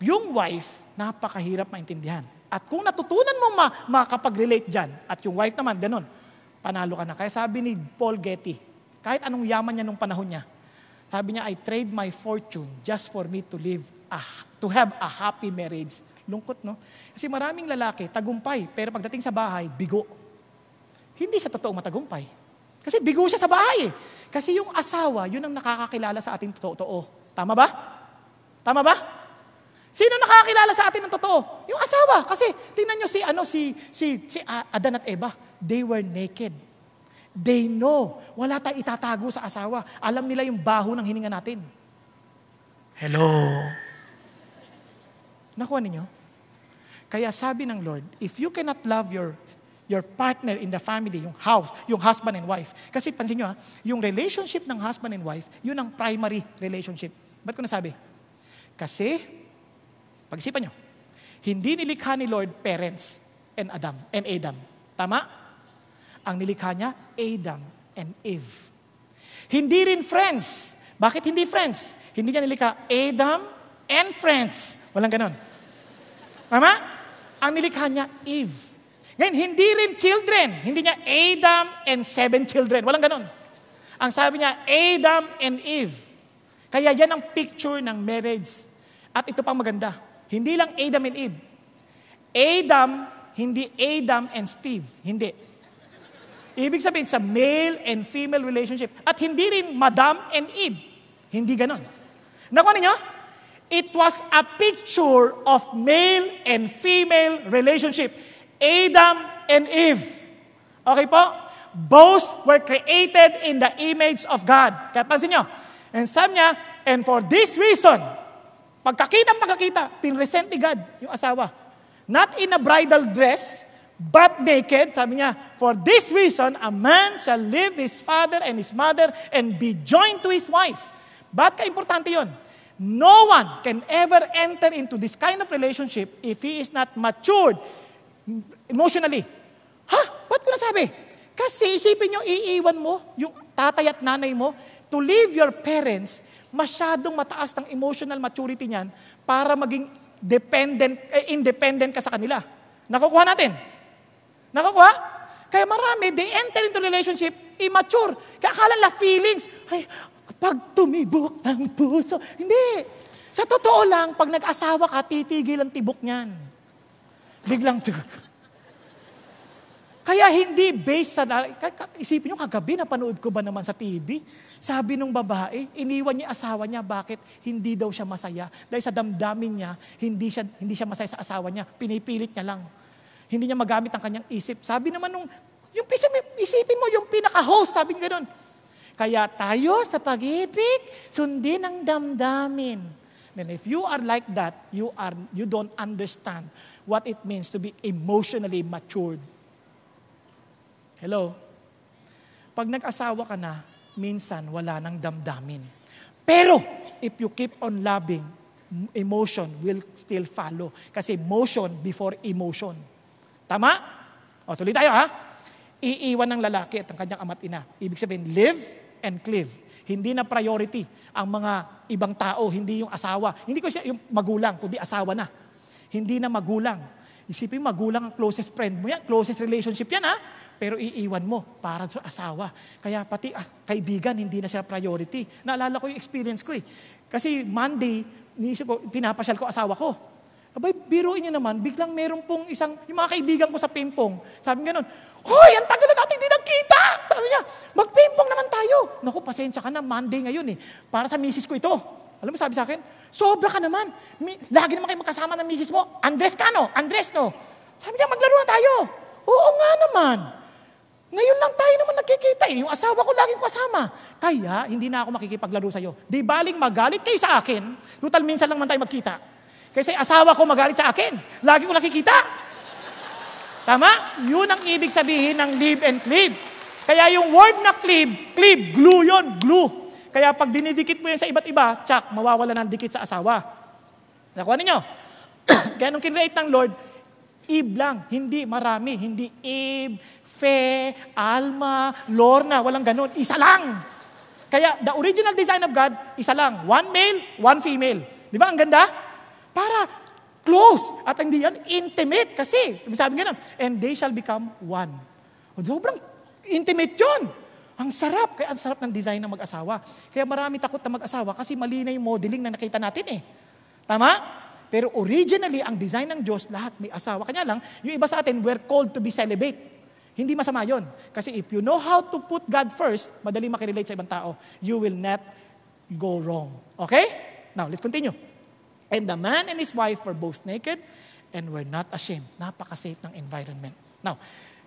Yung wife, napakahirap maintindihan. At kung natutunan mo makapag-relate dyan, at yung wife naman, ganun, panalo ka na. Kaya sabi ni Paul Getty, kahit anong yaman niya nung panahon niya, sabi niya, I trade my fortune just for me to have a happy marriage. Lungkot, no? Kasi maraming lalaki, tagumpay, pero pagdating sa bahay, bigo. Hindi siya totoong matagumpay. Kasi bigo siya sa bahay. Kasi yung asawa, yun ang nakakakilala sa ating totoo. Tama ba? Tama ba? Sino nakakakilala sa atin ng totoo? Yung asawa. Kasi tingnan nyo si Adan at Eva. They were naked. They know. Wala tayong itatago sa asawa. Alam nila yung baho ng hininga natin. Hello? Nakuha ninyo? Kaya sabi ng Lord, if you cannot love your partner in the family, yung husband and wife. Kasi pansin nyo yung relationship ng husband and wife, yun ang primary relationship. Ba't ko nasabi? Kasi, pag-isipan nyo, hindi nilikha ni Lord parents and Adam. Tama? Ang nilikha niya, Adam and Eve. Hindi rin friends. Bakit hindi friends? Hindi niya nilikha Adam and friends. Walang ganon. Tama? Ang nilikha niya, Eve. Ngayon, hindi rin children. Hindi niya Adam and 7 children. Walang ganon. Ang sabi niya, Adam and Eve. Kaya yan ang picture ng marriage. At ito pang maganda. Hindi lang Adam and Eve. Adam, hindi Adam and Steve. Hindi. Ibig sabihin sa male and female relationship. At hindi rin Madam and Eve. Hindi ganon. Nakuha ninyo? It was a picture of male and female relationship. Adam and Eve. Okay po? Both were created in the image of God. Kaya pansin nyo. And sabi niya, and for this reason, pagkakita, pinresent ni God yung asawa. Not in a bridal dress, but naked. Sabi niya, for this reason, a man shall leave his father and his mother and be joined to his wife. Ba't ka-importante yun? No one can ever enter into this kind of relationship if he is not matured emotionally. Ba't ko nasabi? Kasi isipin nyo, iiwan mo yung tatay at nanay mo to leave your parents, masyadong mataas ng emotional maturity niyan para maging independent ka sa kanila. Nakukuha natin? Nakukuha? Kaya marami, they enter into relationship immature. Kaya akala nila feelings. Ay, pag tumibok ang puso. Hindi. Sa totoo lang, pag nag-asawa ka, titigil ang tibok niyan. Biglang Kaya hindi based sa... Isipin nyo, kagabi, napanood ko ba naman sa TV? Sabi nung babae, iniwan niya asawa niya, bakit hindi daw siya masaya? Dahil sa damdamin niya, hindi siya masaya sa asawa niya. Pinipilit niya lang. Hindi niya magamit ang kanyang isip. Sabi naman isipin mo, yung pinaka-host, sabi niya gano'n. Kaya tayo sa pag-ibig, sundin ang damdamin. And if you are like that, you don't understand what it means to be emotionally matured. Hello? Pag nag-asawa ka na, minsan wala nang damdamin. Pero, if you keep on loving, emotion will still follow. Kasi motion before emotion. Tama? O, tuloy tayo Iiwan ng lalaki at ang kanyang ama't ina. Ibig sabihin, live and cleave. Hindi na priority ang mga ibang tao, hindi yung asawa. Hindi ko siya yung magulang, kundi asawa na. Hindi na magulang. Isipin, magulang ang closest friend mo yan, closest relationship yan pero iiwan mo para sa asawa. Kaya pati kaibigan, hindi na siya priority. Naalala ko yung experience ko Kasi Monday, niisip ko, pinapasyal ko asawa ko. Abay, biruin niyo naman, biglang meron pong yung mga kaibigan ko sa Pimpong. Sabi nga nun, hoy, ang tagal na natin di nagkita! Sabi niya, magpimpong naman tayo. Naku, pasensya ka na, Monday ngayon Para sa misis ko ito. Alam mo, sabi sa akin, sobra ka naman. Lagi naman kayo magkasama ng misis mo. Andres ka, no? Andres, no? Sabi niya, maglaro na tayo. Oo nga naman. Ngayon lang tayo naman nagkikita Yung asawa ko laging kasama. Kaya, hindi na ako makikipaglaro sa'yo. Di baling magalit kayo sa akin. Total, minsan lang man tayo magkita. Kasi asawa ko magalit sa akin. Lagi ko nakikita. Tama? Yun ang ibig sabihin ng live and cleave. Kaya yung word na cleave, glue yun, glue. Kaya pag dinidikit mo yan sa iba't iba, tsak, mawawala ng dikit sa asawa. Nakuha ninyo? Kaya nung kinrelate ng Lord, Eve lang, hindi marami, hindi Eve, Fe, Alma, Lorna, walang ganun. Isa lang. Kaya the original design of God, isa lang. One male, one female. Di ba? Ang ganda? Para close. At hindi yan intimate kasi. Sabi nga and they shall become one. Sobrang intimate yun. Ang sarap. Kaya ang sarap ng design ng mag-asawa. Kaya marami takot na mag-asawa kasi mali na yung modeling na nakita natin Tama? Pero originally, ang design ng Diyos, lahat may asawa. Kanya lang, yung iba sa atin, we're called to be celibate. Hindi masama yon. Kasi if you know how to put God first, madali makirelate sa ibang tao, you will not go wrong. Okay? Now, let's continue. And the man and his wife were both naked and were not ashamed. Napaka-safe ng environment. Now,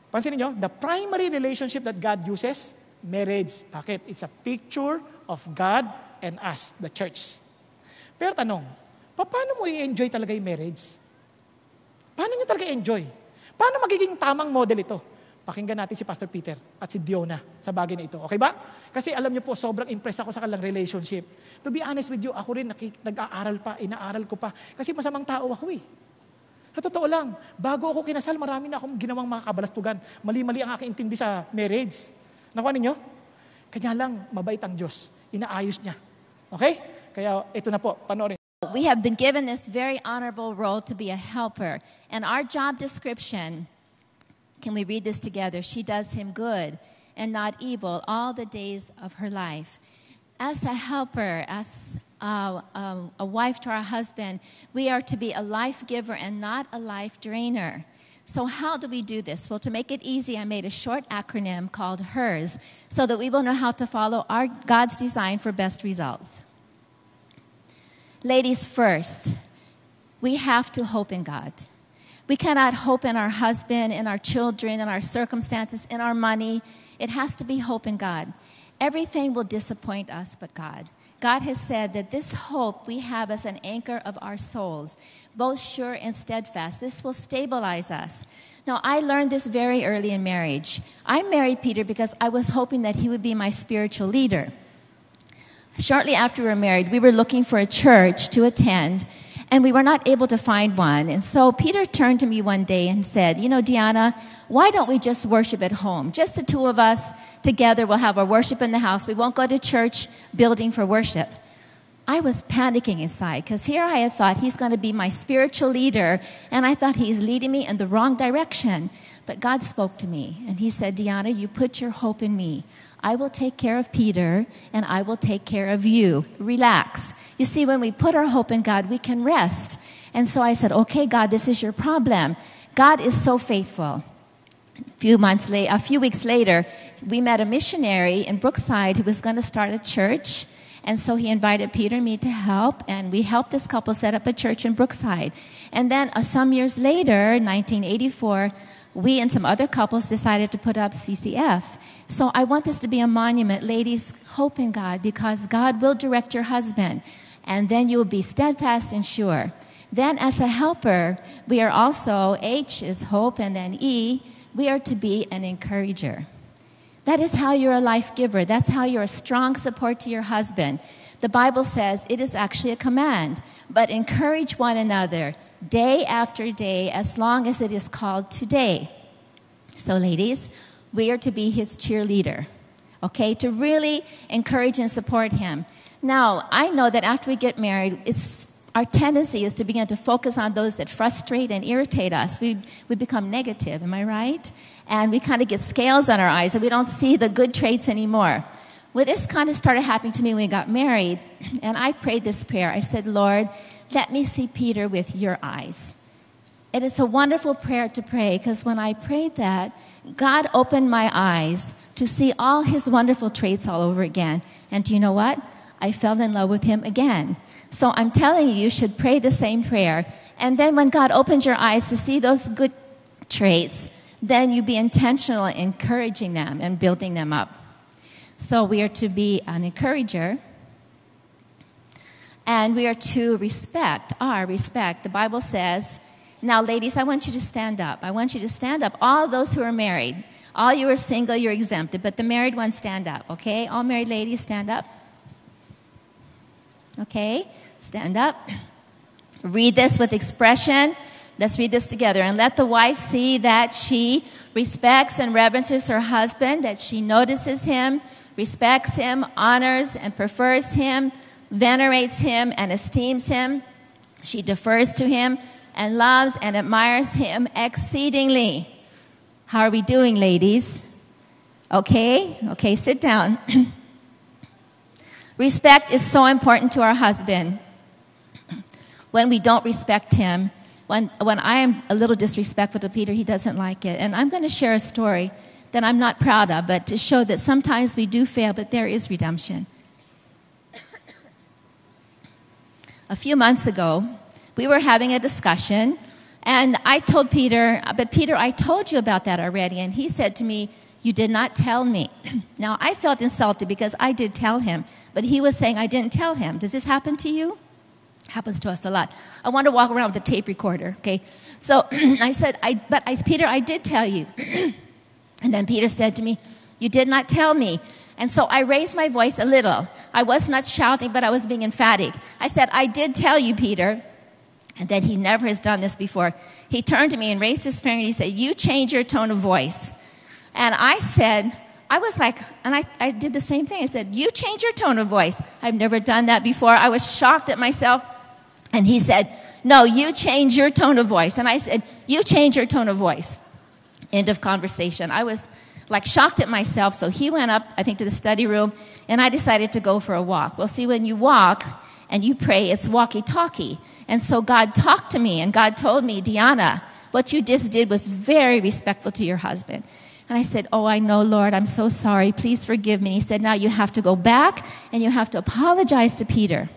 pansinin nyo, the primary relationship that God uses, marriage. Bakit? It's a picture of God and us, the church. Pero tanong, paano mo i-enjoy talaga yung marriage? Paano nyo talaga enjoy? Paano magiging tamang model ito? Pakinggan natin si Pastor Peter at si Diona sa bagay na ito. Okay ba? Kasi alam niyo po, sobrang impressed ako sa kanilang relationship. To be honest with you, ako rin nag-aaral pa, inaaral ko pa. Kasi masamang tao ako Sa totoo lang, bago ako kinasal, marami na akong ginawang mga kabalastugan. Mali-mali ang aking intindi sa marriage. Nakuha ninyo? Kanya lang, mabait ang Diyos. Inaayos niya. Okay? Kaya ito na po, panoorin. We have been given this very honorable role to be a helper. And our job description, can we read this together? She does him good and not evil all the days of her life. As a helper, as a wife to our husband, we are to be a life giver and not a life drainer. So how do we do this? Well, to make it easy, I made a short acronym called HERS so that we will know how to follow God's design for best results. Ladies first, we have to hope in God. We cannot hope in our husband, in our children, in our circumstances, in our money. It has to be hope in God. Everything will disappoint us but God. God has said that this hope we have as an anchor of our souls, both sure and steadfast. This will stabilize us. Now, I learned this very early in marriage. I married Peter because I was hoping that he would be my spiritual leader. Shortly after we were married, we were looking for a church to attend, and we were not able to find one. And so Peter turned to me one day and said, Diana, why don't we just worship at home? Just the two of us together. We'll have our worship in the house. We won't go to church building for worship. I was panicking inside because here I had thought he's going to be my spiritual leader, and I thought he's leading me in the wrong direction. But God spoke to me, and he said, Diana, you put your hope in me. I will take care of Peter, and I will take care of you. Relax. You see, when we put our hope in God, we can rest. And so I said, okay, God, this is your problem. God is so faithful. A few weeks later, we met a missionary in Brookside who was going to start a church. And so he invited Peter and me to help, and we helped this couple set up a church in Brookside. And then some years later, 1984, we and some other couples decided to put up CCF. So I want this to be a monument. Ladies, hope in God, because God will direct your husband, and then you will be steadfast and sure. Then as a helper, we are also, H is hope, and then E, we are to be an encourager. That is how you're a life giver. That's how you're a strong support to your husband. The Bible says it is actually a command, but encourage one another day after day, as long as it is called today. So ladies, we are to be his cheerleader. okay, to really encourage and support him. Now, I know that after we get married, our tendency is to begin to focus on those that frustrate and irritate us. We become negative, am I right? And we kind of get scales on our eyes, and we don't see the good traits anymore. Well, this kind of started happening to me when we got married, and I prayed this prayer. I said, Lord, let me see Peter with your eyes. And it's a wonderful prayer to pray, because when I prayed that, God opened my eyes to see all his wonderful traits all over again. And do you know what? I fell in love with him again. So I'm telling you, you should pray the same prayer. And then when God opens your eyes to see those good traits, then you be intentional in encouraging them and building them up. So we are to be an encourager. And we are to respect. The Bible says, now ladies, I want you to stand up. I want you to stand up. All those who are married. All you are single, you're exempted. But the married ones, stand up, okay? All married ladies, stand up. Okay? Stand up. Read this with expression. Let's read this together. And let the wife see that she respects and reverences her husband, that she notices him, respects him, honors and prefers him, venerates him and esteems him. She defers to him and loves and admires him exceedingly. How are we doing, ladies? Okay, sit down. Respect is so important to our husband. When we don't respect him, when I am a little disrespectful to Peter, he doesn't like it. And I'm going to share a story that I'm not proud of, but to show that sometimes we do fail, but there is redemption. A few months ago, we were having a discussion, and I told Peter, but Peter, I told you about that already. And he said to me, you did not tell me. Now, I felt insulted because I did tell him, but he was saying I didn't tell him. Does this happen to you? Happens to us a lot. I want to walk around with a tape recorder, okay? So I said, Peter, I did tell you. And then Peter said to me, you did not tell me. And so I raised my voice a little. I was not shouting, but I was being emphatic. I said, I did tell you, Peter. And then he never has done this before. He turned to me and raised his finger and he said, you change your tone of voice. And I said, I was like, and I did the same thing. I said, you change your tone of voice. I've never done that before. I was shocked at myself. And he said, no, you change your tone of voice. And I said, you change your tone of voice. End of conversation. I was like shocked at myself. So he went up, I think, to the study room, and I decided to go for a walk. Well, see, when you walk and you pray, it's walkie-talkie. And so God talked to me, and God told me, Deanna, what you just did was very respectful to your husband. And I said, oh, I know, Lord, I'm so sorry. Please forgive me. He said, now you have to go back and you have to apologize to Peter.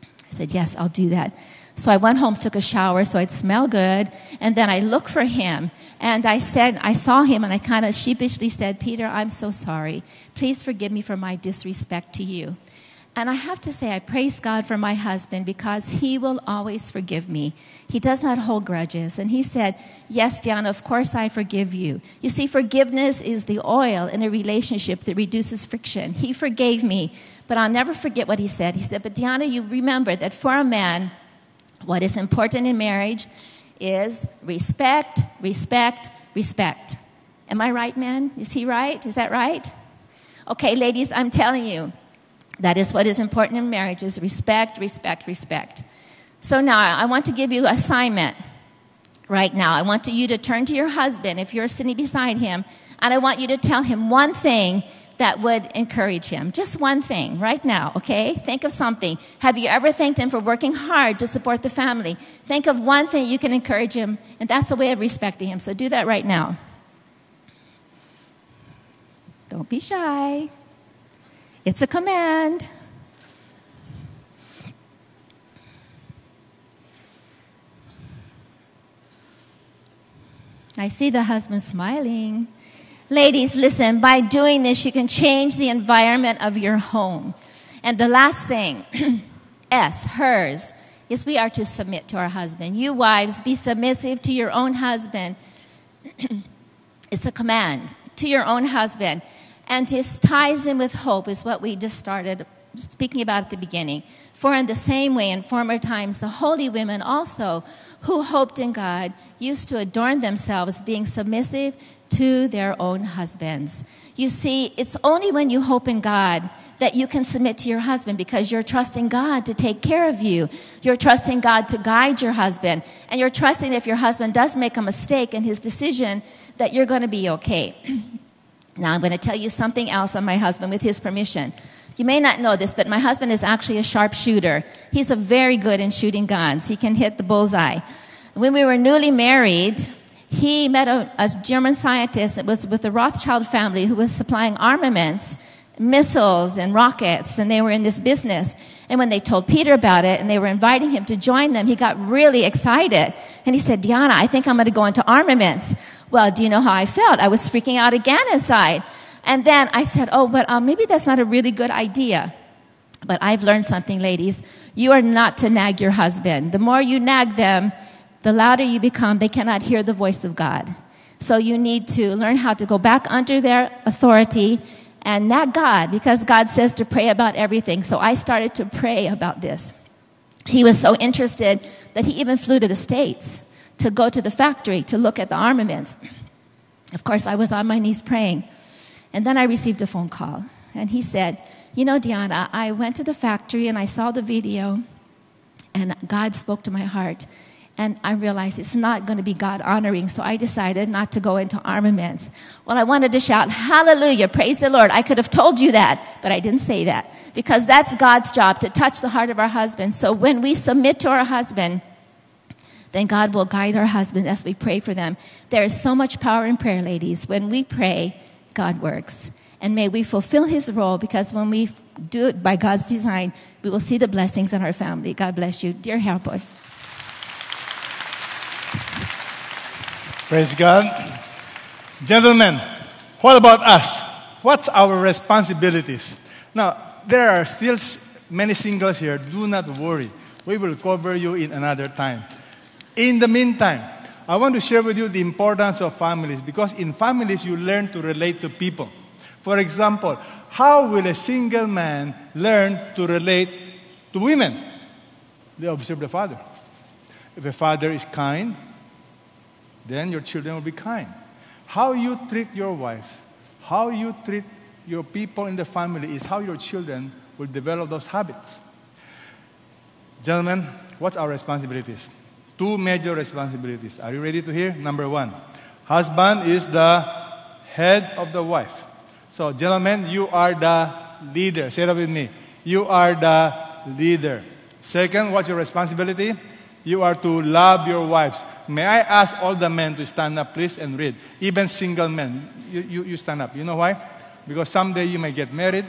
I said, yes, I'll do that. So I went home, took a shower so I'd smell good, and then I looked for him. And I saw him, and I kind of sheepishly said, Peter, I'm so sorry. Please forgive me for my disrespect to you. And I have to say, I praise God for my husband because he will always forgive me. He does not hold grudges. And he said, yes, Deanna, of course I forgive you. You see, forgiveness is the oil in a relationship that reduces friction. He forgave me, but I'll never forget what he said. He said, but Deanna, you remember that for a man, what is important in marriage is respect, respect, respect. Am I right, man? Is he right? Is that right? Okay, ladies, I'm telling you, that is what is important in marriage, is respect, respect, respect. So now I want to give you an assignment right now. I want you to turn to your husband if you're sitting beside him, and I want you to tell him one thing that would encourage him. Just one thing right now, okay? Think of something. Have you ever thanked him for working hard to support the family? Think of one thing you can encourage him, and that's a way of respecting him. So do that right now. Don't be shy. It's a command. I see the husband smiling. Ladies, listen, by doing this, you can change the environment of your home. And the last thing, S, hers, is we are to submit to our husband. You wives, be submissive to your own husband. It's a command to your own husband. And this ties in with hope is what we just started speaking about at the beginning. For in the same way, in former times, the holy women also, who hoped in God, used to adorn themselves, being submissive to their own husbands. You see, it's only when you hope in God that you can submit to your husband, because you're trusting God to take care of you. You're trusting God to guide your husband. And you're trusting if your husband does make a mistake in his decision, that you're going to be okay. Now, I'm going to tell you something else on my husband with his permission. You may not know this, but my husband is actually a sharpshooter. He's a very good in shooting guns. He can hit the bullseye. When we were newly married, he met a German scientist that was with the Rothschild family who was supplying armaments, missiles and rockets, and they were in this business. And when they told Peter about it and they were inviting him to join them, he got really excited. And he said, Diana, I think I'm going to go into armaments. Well, do you know how I felt? I was freaking out again inside. And then I said, but maybe that's not a really good idea. But I've learned something, ladies. You are not to nag your husband. The more you nag them, the louder you become. They cannot hear the voice of God. So you need to learn how to go back under their authority and nag God, because God says to pray about everything. So I started to pray about this. He was so interested that he even flew to the States to go to the factory to look at the armaments. Of course, I was on my knees praying. And then I received a phone call. And he said, Diana, I went to the factory and I saw the video, and God spoke to my heart. And I realized it's not going to be God honoring, so I decided not to go into armaments. Well, I wanted to shout, hallelujah, praise the Lord. I could have told you that, but I didn't say that, because that's God's job, to touch the heart of our husband. So when we submit to our husband, then God will guide our husband as we pray for them. There is so much power in prayer, ladies. When we pray, God works. And may we fulfill his role, because when we do it by God's design, we will see the blessings in our family. God bless you. Dear helpers. Praise God. Gentlemen, what about us? What's our responsibilities? Now, there are still many singles here. Do not worry. We will cover you in another time. In the meantime, I want to share with you the importance of families, because in families you learn to relate to people. For example, how will a single man learn to relate to women? They observe the father. If a father is kind, then your children will be kind. How you treat your wife, how you treat your people in the family is how your children will develop those habits. Gentlemen, what's our responsibilities? Two major responsibilities. Are you ready to hear? Number one, husband is the head of the wife. So, gentlemen, you are the leader. Say that with me. You are the leader. Second, what's your responsibility? You are to love your wives. May I ask all the men to stand up, please, and read. Even single men, you stand up. You know why? Because someday you may get married,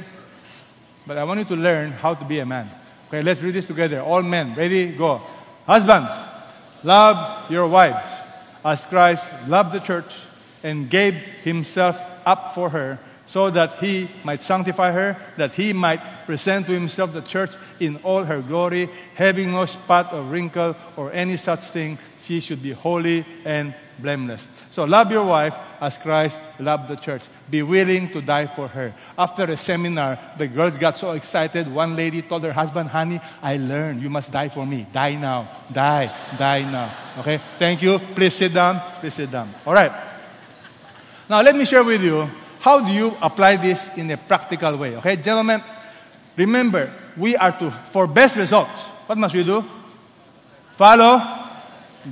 but I want you to learn how to be a man. Okay, let's read this together. All men, ready, go. Husbands, love your wives as Christ loved the church and gave himself up for her, so that he might sanctify her, that he might present to himself the church in all her glory, having no spot or wrinkle or any such thing. She should be holy and blameless. So love your wife as Christ loved the church. Be willing to die for her. After a seminar, the girls got so excited. One lady told her husband, honey, I learned you must die for me. Die now. Die now. Okay? Thank you. Please sit down. Please sit down. All right. Now let me share with you, how do you apply this in a practical way? Okay, gentlemen, remember, we are for best results, what must we do? Follow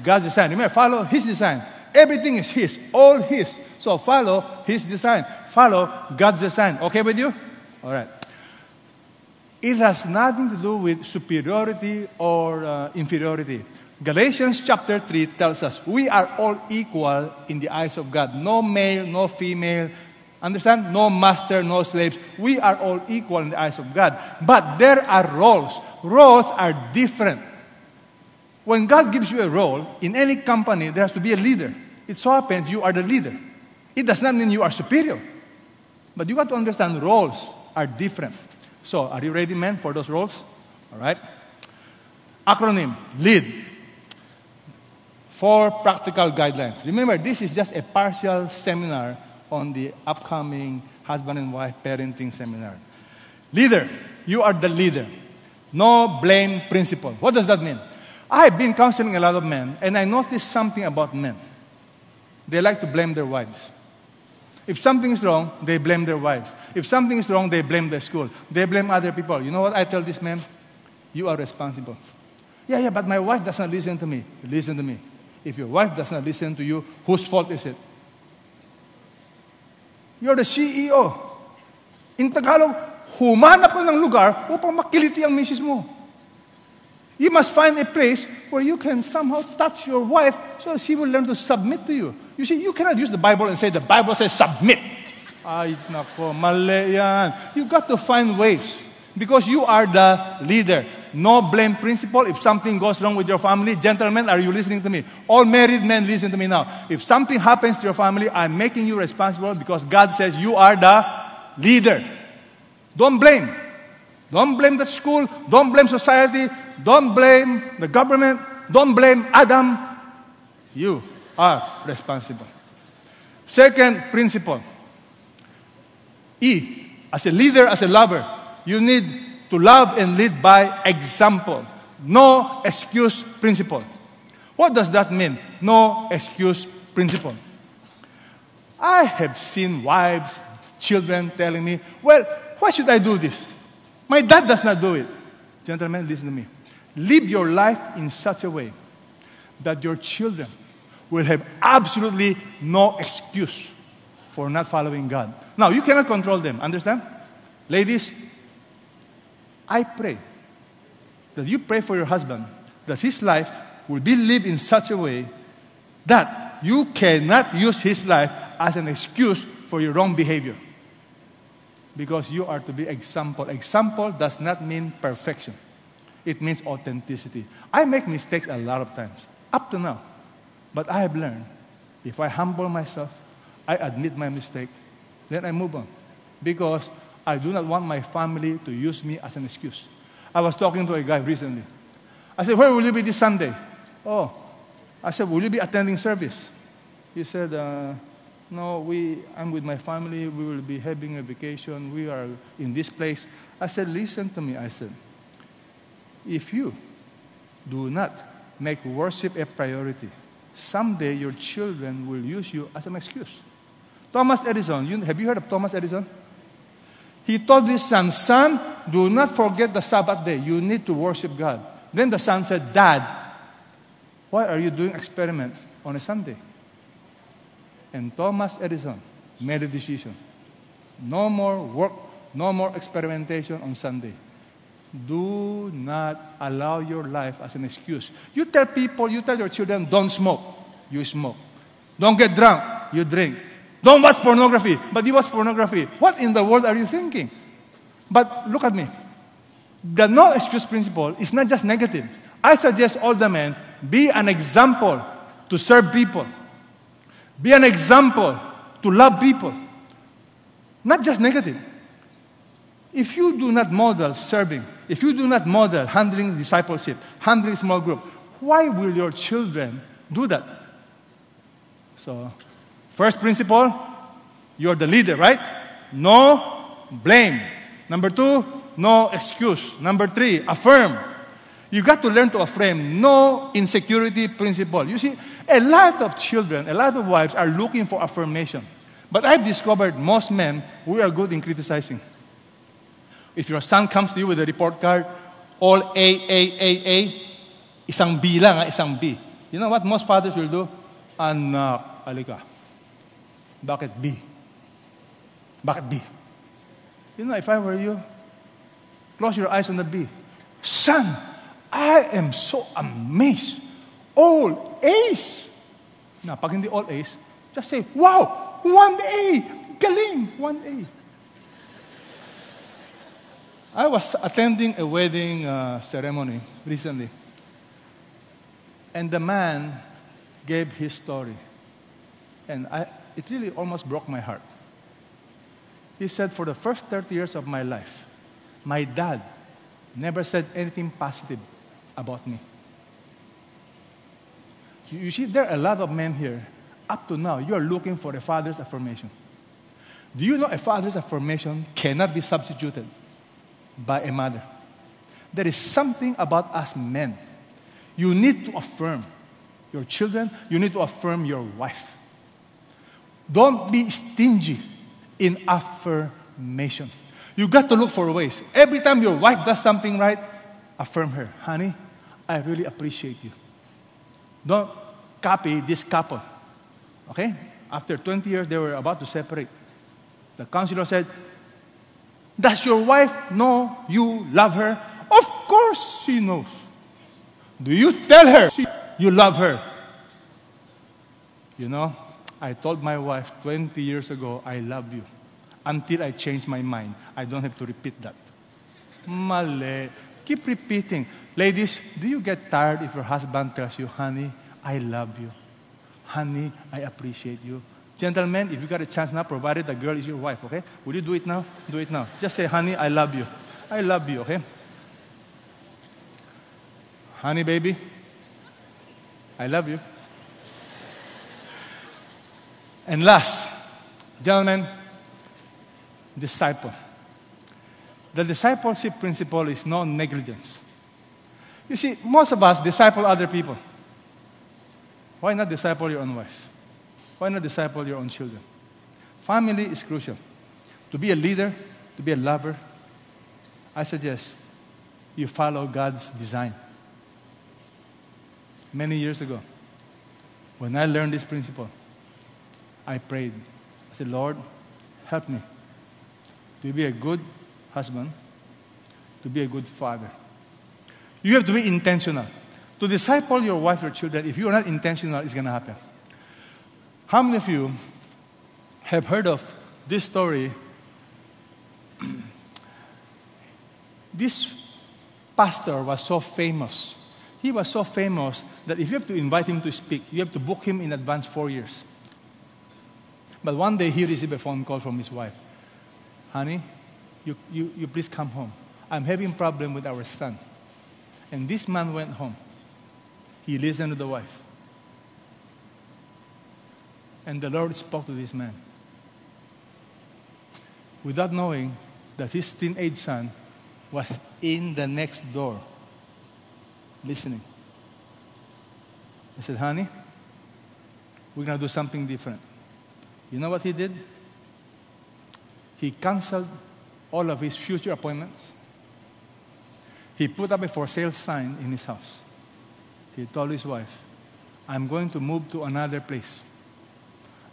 God's design. Remember, follow his design. Everything is his, all his. So follow his design. Follow God's design. Okay with you? All right. It has nothing to do with superiority or inferiority. Galatians chapter 3 tells us we are all equal in the eyes of God. No male, no female. Understand? No master, no slaves. We are all equal in the eyes of God. But there are roles. Roles are different. When God gives you a role, in any company, there has to be a leader. It so happens you are the leader. It does not mean you are superior. But you got to understand roles are different. So, are you ready, men, for those roles? All right. Acronym, LEAD. 4 practical guidelines. Remember, this is just a partial seminar on the upcoming husband and wife parenting seminar. Leader, you are the leader. No blame principle. What does that mean? I've been counseling a lot of men, and I noticed something about men. They like to blame their wives. If something is wrong, they blame their wives. If something is wrong, they blame the school. They blame other people. You know what I tell this man? You are responsible. Yeah, but my wife does not listen to me. Listen to me. If your wife does not listen to you, whose fault is it? You're the CEO. In Tagalog, humanap ka ng lugar upang makiliti ang misis mo. You must find a place where you can somehow touch your wife so she will learn to submit to you. You see, you cannot use the Bible and say, the Bible says submit. Ay, nako, mali yan. You got to find ways because you are the leader. No blame principle. If something goes wrong with your family, gentlemen, are you listening to me? All married men, listen to me now. If something happens to your family, I'm making you responsible because God says you are the leader. Don't blame. Don't blame the school. Don't blame society. Don't blame the government. Don't blame Adam. You are responsible. Second principle. E, as a leader, as a lover, you need to love and lead by example. No excuse principle. What does that mean? No excuse principle. I have seen wives, children telling me, well, why should I do this? My dad does not do it. Gentlemen, listen to me. Live your life in such a way that your children will have absolutely no excuse for not following God. Now, you cannot control them. Understand? Ladies, I pray that you pray for your husband that his life will be lived in such a way that you cannot use his life as an excuse for your wrong behavior. Because you are to be example. Example does not mean perfection. It means authenticity. I make mistakes a lot of times, up to now. But I have learned, if I humble myself, I admit my mistake, then I move on. Because I do not want my family to use me as an excuse. I was talking to a guy recently. I said, where will you be this Sunday? Oh, I said, will you be attending service? He said, no, I'm with my family. We will be having a vacation. We are in this place. I said, listen to me. I said, if you do not make worship a priority, someday your children will use you as an excuse. Thomas Edison, have you heard of Thomas Edison? He told his son, do not forget the Sabbath day. You need to worship God. Then the son said, Dad, why are you doing experiment on a Sunday? And Thomas Edison made a decision. No more work, no more experimentation on Sunday. Do not allow your life as an excuse. You tell your children, don't smoke. You smoke. Don't get drunk. You drink. Don't watch pornography. But you watch pornography. What in the world are you thinking? But look at me. The no excuse principle is not just negative. I suggest all the men be an example to serve people. Be an example to love people. Not just negative. If you do not model serving, if you do not model handling discipleship, handling small group, why will your children do that? So, first principle, you're the leader, right? No blame. Number 2, no excuse. Number 3, affirm. You got to learn to affirm. No insecurity principle. You see, a lot of children, a lot of wives are looking for affirmation. But I've discovered most men, we are good in criticizing. If your son comes to you with a report card, all A, isang B lang, isang B. You know what most fathers will do? Anak, alika. Bakit B? Bakit B? You know, if I were you, close your eyes on the B. Son, I am so amazed. All A's. Now, pag hindi all A's, just say, wow, 1A. Galing, 1A. I was attending a wedding ceremony recently. And the man gave his story. And it really almost broke my heart. He said, for the first 30 years of my life, my dad never said anything positive about me. You see, there are a lot of men here. Up to now, you are looking for a father's affirmation. Do you know a father's affirmation cannot be substituted by a mother? There is something about us men. You need to affirm your children. You need to affirm your wife. Don't be stingy in affirmation. You got to look for ways. Every time your wife does something right, affirm her. Honey, I really appreciate you. Don't copy this couple. Okay? After 20 years, they were about to separate. The counselor said, does your wife know you love her? Of course she knows. Do you tell her you love her? You know, I told my wife 20 years ago, I love you. Until I changed my mind. I don't have to repeat that. Mali. Keep repeating. Ladies, do you get tired if your husband tells you, honey, I love you. Honey, I appreciate you. Gentlemen, if you got a chance now, provided the girl is your wife, okay? Will you do it now? Do it now. Just say, honey, I love you. I love you, okay? Honey, baby, I love you. And last, gentlemen, disciple. The discipleship principle is no negligence. You see, most of us disciple other people. Why not disciple your own wife? Why not disciple your own children? Family is crucial. To be a leader, to be a lover, I suggest you follow God's design. Many years ago, when I learned this principle, I prayed. I said, Lord, help me to be a good husband, to be a good father. You have to be intentional. To disciple your wife or children, if you are not intentional, it's going to happen. How many of you have heard of this story? This pastor was so famous. He was so famous that if you have to invite him to speak, you have to book him in advance 4 years. But one day he received a phone call from his wife. Honey, you please come home. I'm having a problem with our son. And this man went home. He listened to the wife. And the Lord spoke to this man. Without knowing that his teenage son was in the next door, listening. I said, honey, we're going to do something different. You know what he did? He canceled all of his future appointments. He put up a for sale sign in his house. He told his wife, I'm going to move to another place.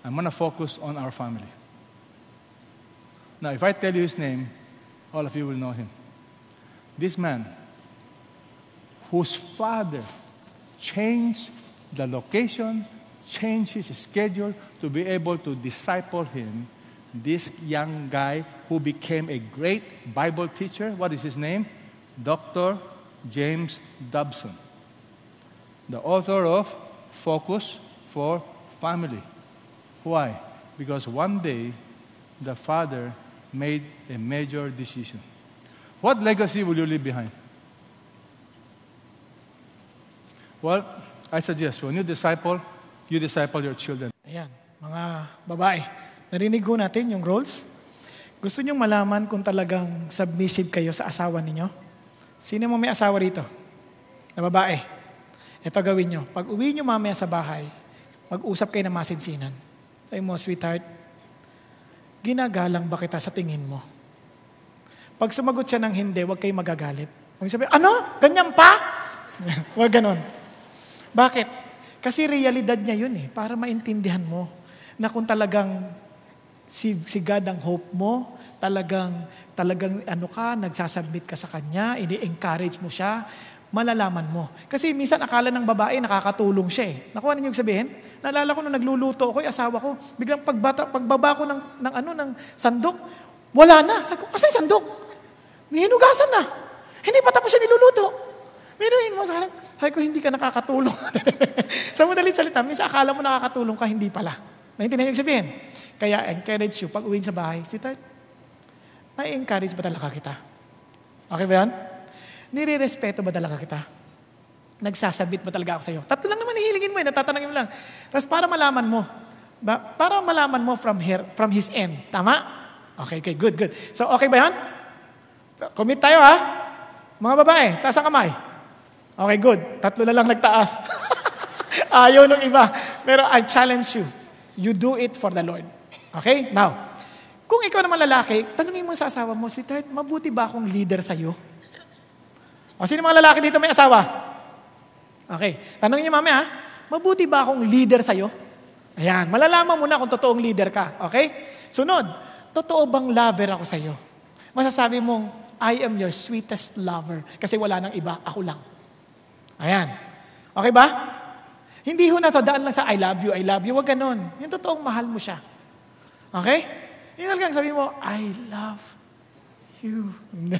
I'm going to focus on our family. Now, if I tell you his name, all of you will know him. This man, whose father changed the location, changed his schedule to be able to disciple him, this young guy who became a great Bible teacher. What is his name? Dr. James Dobson, the author of Focus for Family. Why? Because one day, the father made a major decision. What legacy will you leave behind? Well, I suggest when you disciple your children. Ayan, mga babae, narinig ko natin yung roles. Gusto nyong malaman kung talagang submissive kayo sa asawa ninyo? Sino mo may asawa rito? Na babae. Ito gawin nyo. Pag uwi nyo mamaya sa bahay, mag-usap kayo ng masinsinan. Sabi mo, sweetheart, ginagalang ba kita sa tingin mo? Pag sumagot siya ng hindi, huwag kayo magagalit. Huwag sabi, ano? Ganyan pa? Huwag ganon. Bakit? Kasi realidad niya yun eh, para maintindihan mo na kung talagang si God ang hope mo, talagang nagsasubmit ka sa Kanya, ini-encourage mo siya, malalaman mo. Kasi minsan akala ng babae, nakakatulong siya eh. Nakuha ninyo yung sabihin? Naalala ko nung nagluluto ako, yung asawa ko, biglang pagbaba ko ng sandok, wala na. Sabi ko, asa yung sandok? Nihinugasan na. Hindi pa tapos siya niluluto. Meron mo sa akin, sabi ko, hindi ka nakakatulong. Sa madaling salita, minsan akala mo nakakatulong ka, hindi pala. Naintindihan yung sabihin? Kaya encourage you, pag uwiin sa bahay, sweetheart, na-encourage ba talaga kita? Okay ba yan? Nire-respeto ba talaga kita? Nagsasabit ba talaga ako sa'yo? Tatlo lang naman hihilingin mo eh, natatanangin mo lang. Tapos para malaman mo from his end. Tama? Okay, good. So okay ba yan? Commit tayo ha? Mga babae, taas ang kamay. Okay, good. Tatlo na lang nagtaas. Ayaw ng iba. Pero I challenge you. You do it for the Lord. Okay? Now, kung ikaw naman lalaki, tanungin mo sa asawa mo, sweetheart, mabuti ba akong leader sa'yo? O, sino mga lalaki dito may asawa? Okay. Tanungin niyo mamaya, mabuti ba akong leader sa'yo? Ayan, malalaman mo na kung totoong leader ka. Okay? Sunod, totoo bang lover ako sa'yo? Masasabi mong, I am your sweetest lover. Kasi wala nang iba, ako lang. Ayan. Okay ba? Hindi ho na to, daan lang sa I love you. Huwag ganon. Yung totoong mahal mo siya. Okay? Yung talagang sabi mo, I love you.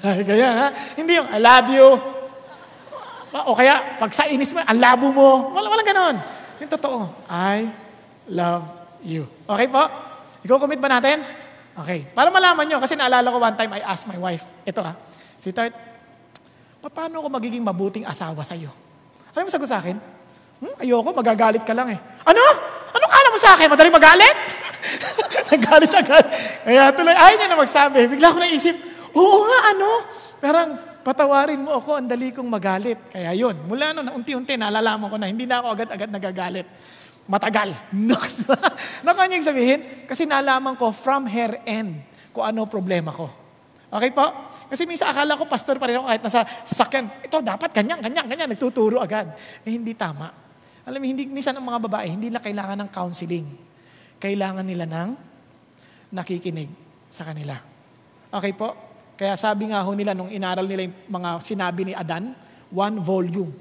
Kaya ha? Hindi yung, I love you. O kaya, pag sa inis mo, ang labo mo. Walang ganon. Yung totoo, I love you. Okay po? Iko-commit ba natin? Okay. Para malaman nyo, kasi naalala ko one time, I asked my wife, ito ha, sweetheart, paano ako magiging mabuting asawa sa'yo? Ano mo sagot sa akin? Ayoko, magagalit ka lang eh. Ano? Anong alam mo sa akin? Madaling magalit? Nagalit agad. Kaya tuloy, ayaw niya na magsabi. Bigla ko naisip, oo nga, parang patawarin mo ako, ang dali kong magalit. Kaya yun, mula nun, unti-unti, nalalaman ko na, hindi na ako agad-agad nagagalit. Matagal. Naku, niyang sabihin, kasi nalaman ko from her end kung ano problema ko. Okay po? Kasi minsan akala ko, pastor pa rin ako kahit nasa sasakyan. Ito, dapat ganyan, nagtuturo agad. Hindi tama. Alam mo, minsan ang mga babae, hindi na kailangan ng counseling. Kailangan nila ng nakikinig sa kanila. Okay po? Kaya sabi nga ho nila, nung inaral nila yung mga sinabi ni Adan, 1 volume.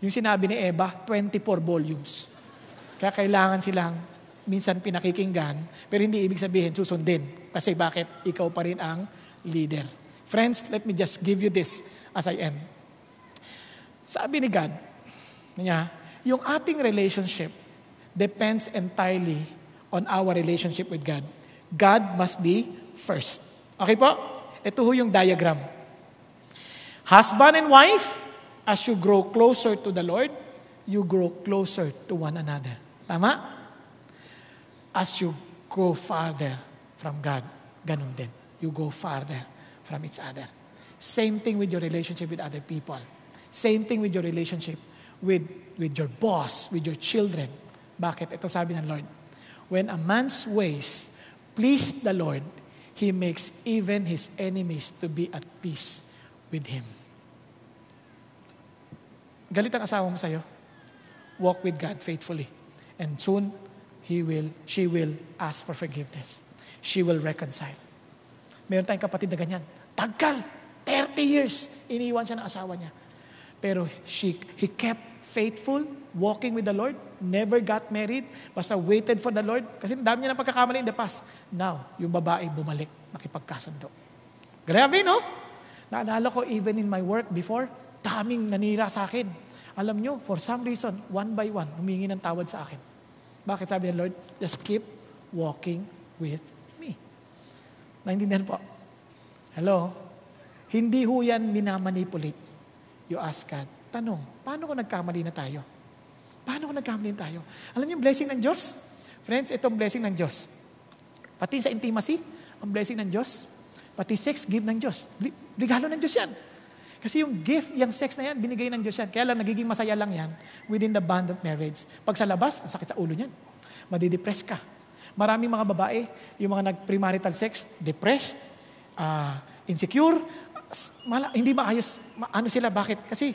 Yung sinabi ni Eva, 24 volumes. Kaya kailangan silang minsan pinakikinggan, pero hindi ibig sabihin susundin. Kasi bakit? Ikaw pa rin ang leader. Friends, let me just give you this as I am. Sabi ni God, yung ating relationship depends entirely on our relationship with God. God must be first. Okay po? Ito ho yung diagram. Husband and wife, as you grow closer to the Lord, you grow closer to one another. Tama? As you go farther from God, ganun din. You go farther from each other. Same thing with your relationship with other people. Same thing with your relationship with your boss, with your children. Bakit? Ito sabi ng Lord. When a man's ways please the Lord, he makes even his enemies to be at peace with him. Galit ang asawa mo sa'yo? Walk with God faithfully. And soon, she will ask for forgiveness. She will reconcile. Meron tayong kapatid na ganyan. Tagal, 30 years, iniwan siya ng asawa niya. Pero he kept faithful, walking with the Lord, never got married, basta waited for the Lord. Kasi dami niya ng pagkakamali in the past. Now, yung babae bumalik, nakipagkasundo. Grabe, no? Naalala ko, even in my work before, daming nanira sa akin. Alam nyo, for some reason, one by one, humingi ng tawad sa akin. Bakit sabi ng Lord? Just keep walking with me. Naintindihan po? Hello? Hindi ho yan minamanipulate. You ask God, tanong, paano kung nagkamali na tayo? Paano kung nagkamali na tayo? Alam niyo yung blessing ng Diyos? Friends, itong blessing ng Diyos. Pati sa intimacy, ang blessing ng Diyos. Pati sex, give ng Diyos. Regalo ng Diyos yan. Kasi yung gift, yung sex na yan, binigay ng Diyos yan. Kaya lang, nagiging masaya lang yan within the bond of marriage. Pag sa labas, ang sakit sa ulo niyan. Madidepress ka. Maraming mga babae, yung mga nag-premarital sex, depressed, insecure, hindi maayos. Ano sila? Bakit? Kasi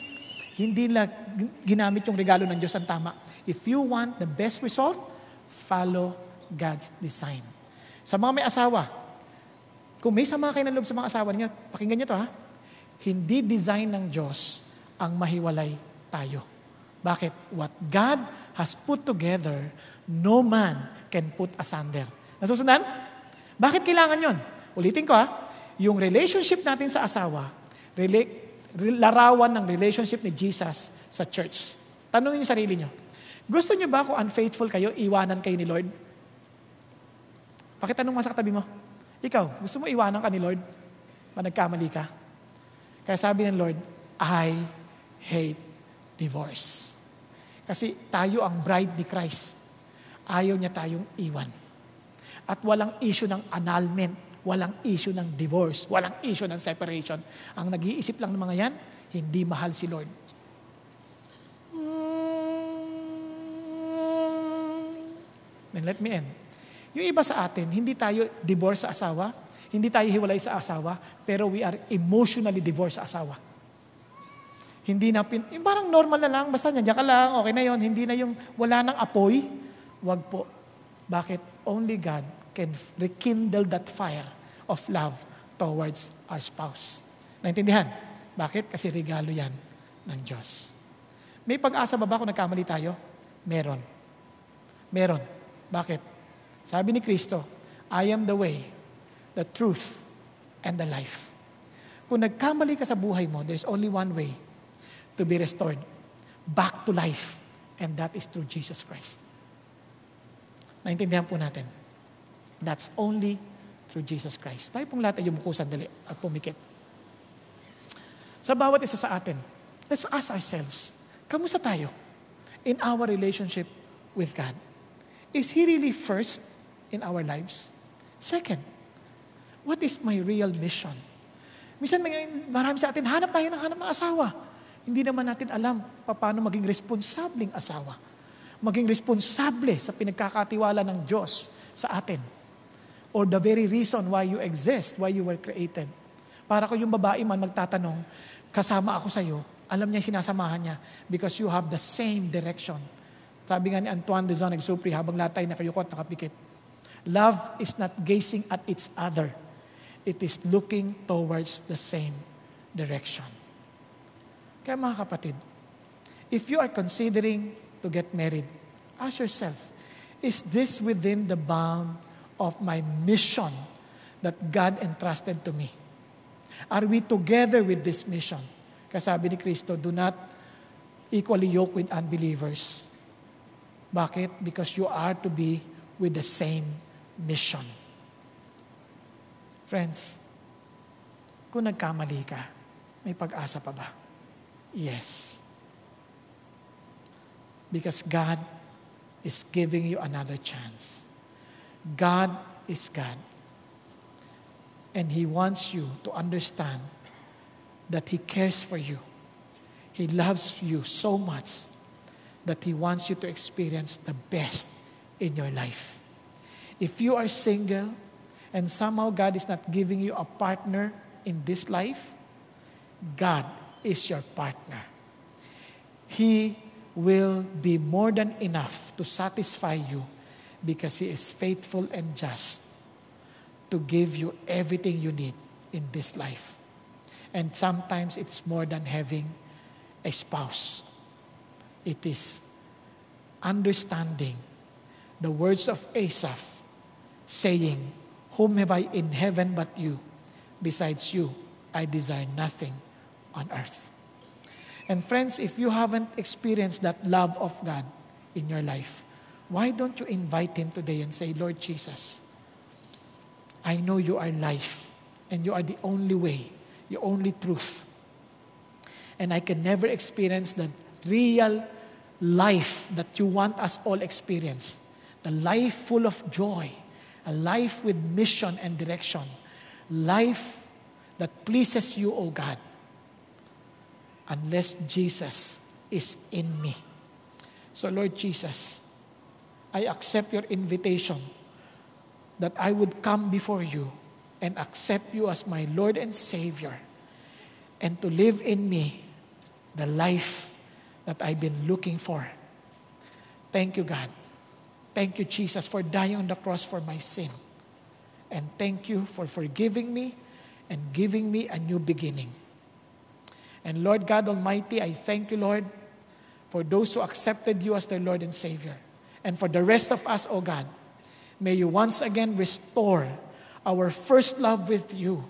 hindi na ginamit yung regalo ng Diyos ang tama. If you want the best result, follow God's design. Sa mga may asawa, kung may sama kayo ng loob sa mga asawa niyo, pakinggan niyo to ha. Hindi design ng Diyos ang mahiwalay tayo. Bakit? What God has put together, no man can put asunder. Nasusundan? Bakit kailangan yon? Ulitin ko ha. Yung relationship natin sa asawa, larawan ng relationship ni Jesus sa church. Tanungin niyo sarili niyo. Gusto niyo ba kung unfaithful kayo, iwanan kayo ni Lord? Pakitanong mo sa katabi mo. Ikaw, gusto mo iwanan ka ni Lord? Pa nagkamali ka? Kaya sabi ng Lord, I hate divorce. Kasi tayo ang bride ni Christ. Ayaw niya tayong iwan. At walang issue ng annulment. Walang issue ng divorce. Walang issue ng separation. Ang nag-iisip lang ng mga yan, hindi mahal si Lord. Then let me end. Yung iba sa atin, hindi tayo divorce sa asawa, hindi tayo hiwalay sa asawa, pero we are emotionally divorced sa asawa. Hindi na, yung parang normal na lang, basta nandiyan ka lang, okay na yon, hindi na yung wala nang apoy. Wag po. Bakit? Only God can rekindle that fire of love towards our spouse. Naintindihan? Bakit? Kasi regalo yan ng Diyos. May pag-asa ba kung nagkamali tayo? Meron. Meron. Bakit? Sabi ni Kristo, I am the way, the truth, and the life. Kung nagkamali ka sa buhay mo, there's only one way to be restored back to life, and that is through Jesus Christ. Naintindihan po natin. That's only through Jesus Christ. Tayo pong lahat ay yumuko sandali at pumikit. Sa bawat isa sa atin, let's ask ourselves, kamusta tayo in our relationship with God? Is He really first in our lives? Second, what is my real mission? Minsan marami sa atin, hanap ng asawa. Hindi naman natin alam paano maging responsableng asawa. Maging responsable sa pinagkakatiwala ng Diyos sa atin. Or the very reason why you exist, why you were created. Para kung yung babae man magtatanong, kasama ako sa iyo, alam niya sinasamahan niya because you have the same direction. Sabi nga ni Antoine de Saint-Exupéry habang lahat tayo nakayukot, nakapikit. Love is not gazing at each other. It is looking towards the same direction. Kaya mga kapatid, if you are considering to get married, ask yourself, is this within the bound of my mission that God entrusted to me? Are we together with this mission? Kasabi ni Kristo, do not equally yoke with unbelievers. Bakit? Because you are to be with the same mission. Friends, kung nagkamali ka, may pag-asa pa ba? Yes. Because God is giving you another chance. God is God. And He wants you to understand that He cares for you. He loves you so much that He wants you to experience the best in your life. If you are single and somehow God is not giving you a partner in this life, God is your partner. He will be more than enough to satisfy you because He is faithful and just to give you everything you need in this life. And sometimes it's more than having a spouse. It is understanding the words of Asaph saying, "Whom have I in heaven but you? Besides you, I desire nothing on earth." And friends, if you haven't experienced that love of God in your life, why don't you invite Him today and say, "Lord Jesus, I know you are life, and you are the only way, the only truth. And I can never experience the real life that you want us all experience. The life full of joy, a life with mission and direction, life that pleases you, O God, unless Jesus is in me." So Lord Jesus, I accept your invitation that I would come before you and accept you as my Lord and Savior and to live in me the life that I've been looking for. Thank you, God. Thank you, Jesus, for dying on the cross for my sin. And thank you for forgiving me and giving me a new beginning. And Lord God Almighty, I thank you, Lord, for those who accepted you as their Lord and Savior. And for the rest of us, O God, may you once again restore our first love with you,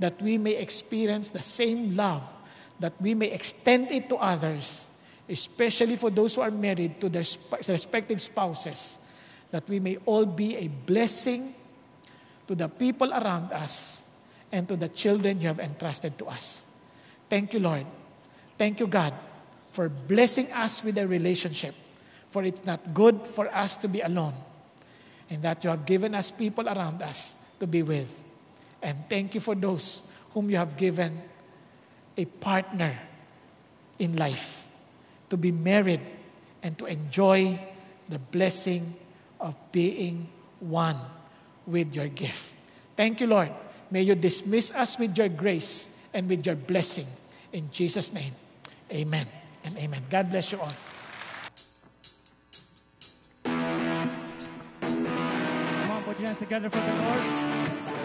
that we may experience the same love, that we may extend it to others, especially for those who are married to their respective spouses, that we may all be a blessing to the people around us and to the children you have entrusted to us. Thank you, Lord. Thank you, God, for blessing us with a relationship, for it's not good for us to be alone, and that you have given us people around us to be with. And thank you for those whom you have given a partner in life, to be married and to enjoy the blessing of being one with your gift. Thank you, Lord. May you dismiss us with your grace and with your blessing. In Jesus' name, amen and amen. God bless you all. Come on, put your hands together for the Lord.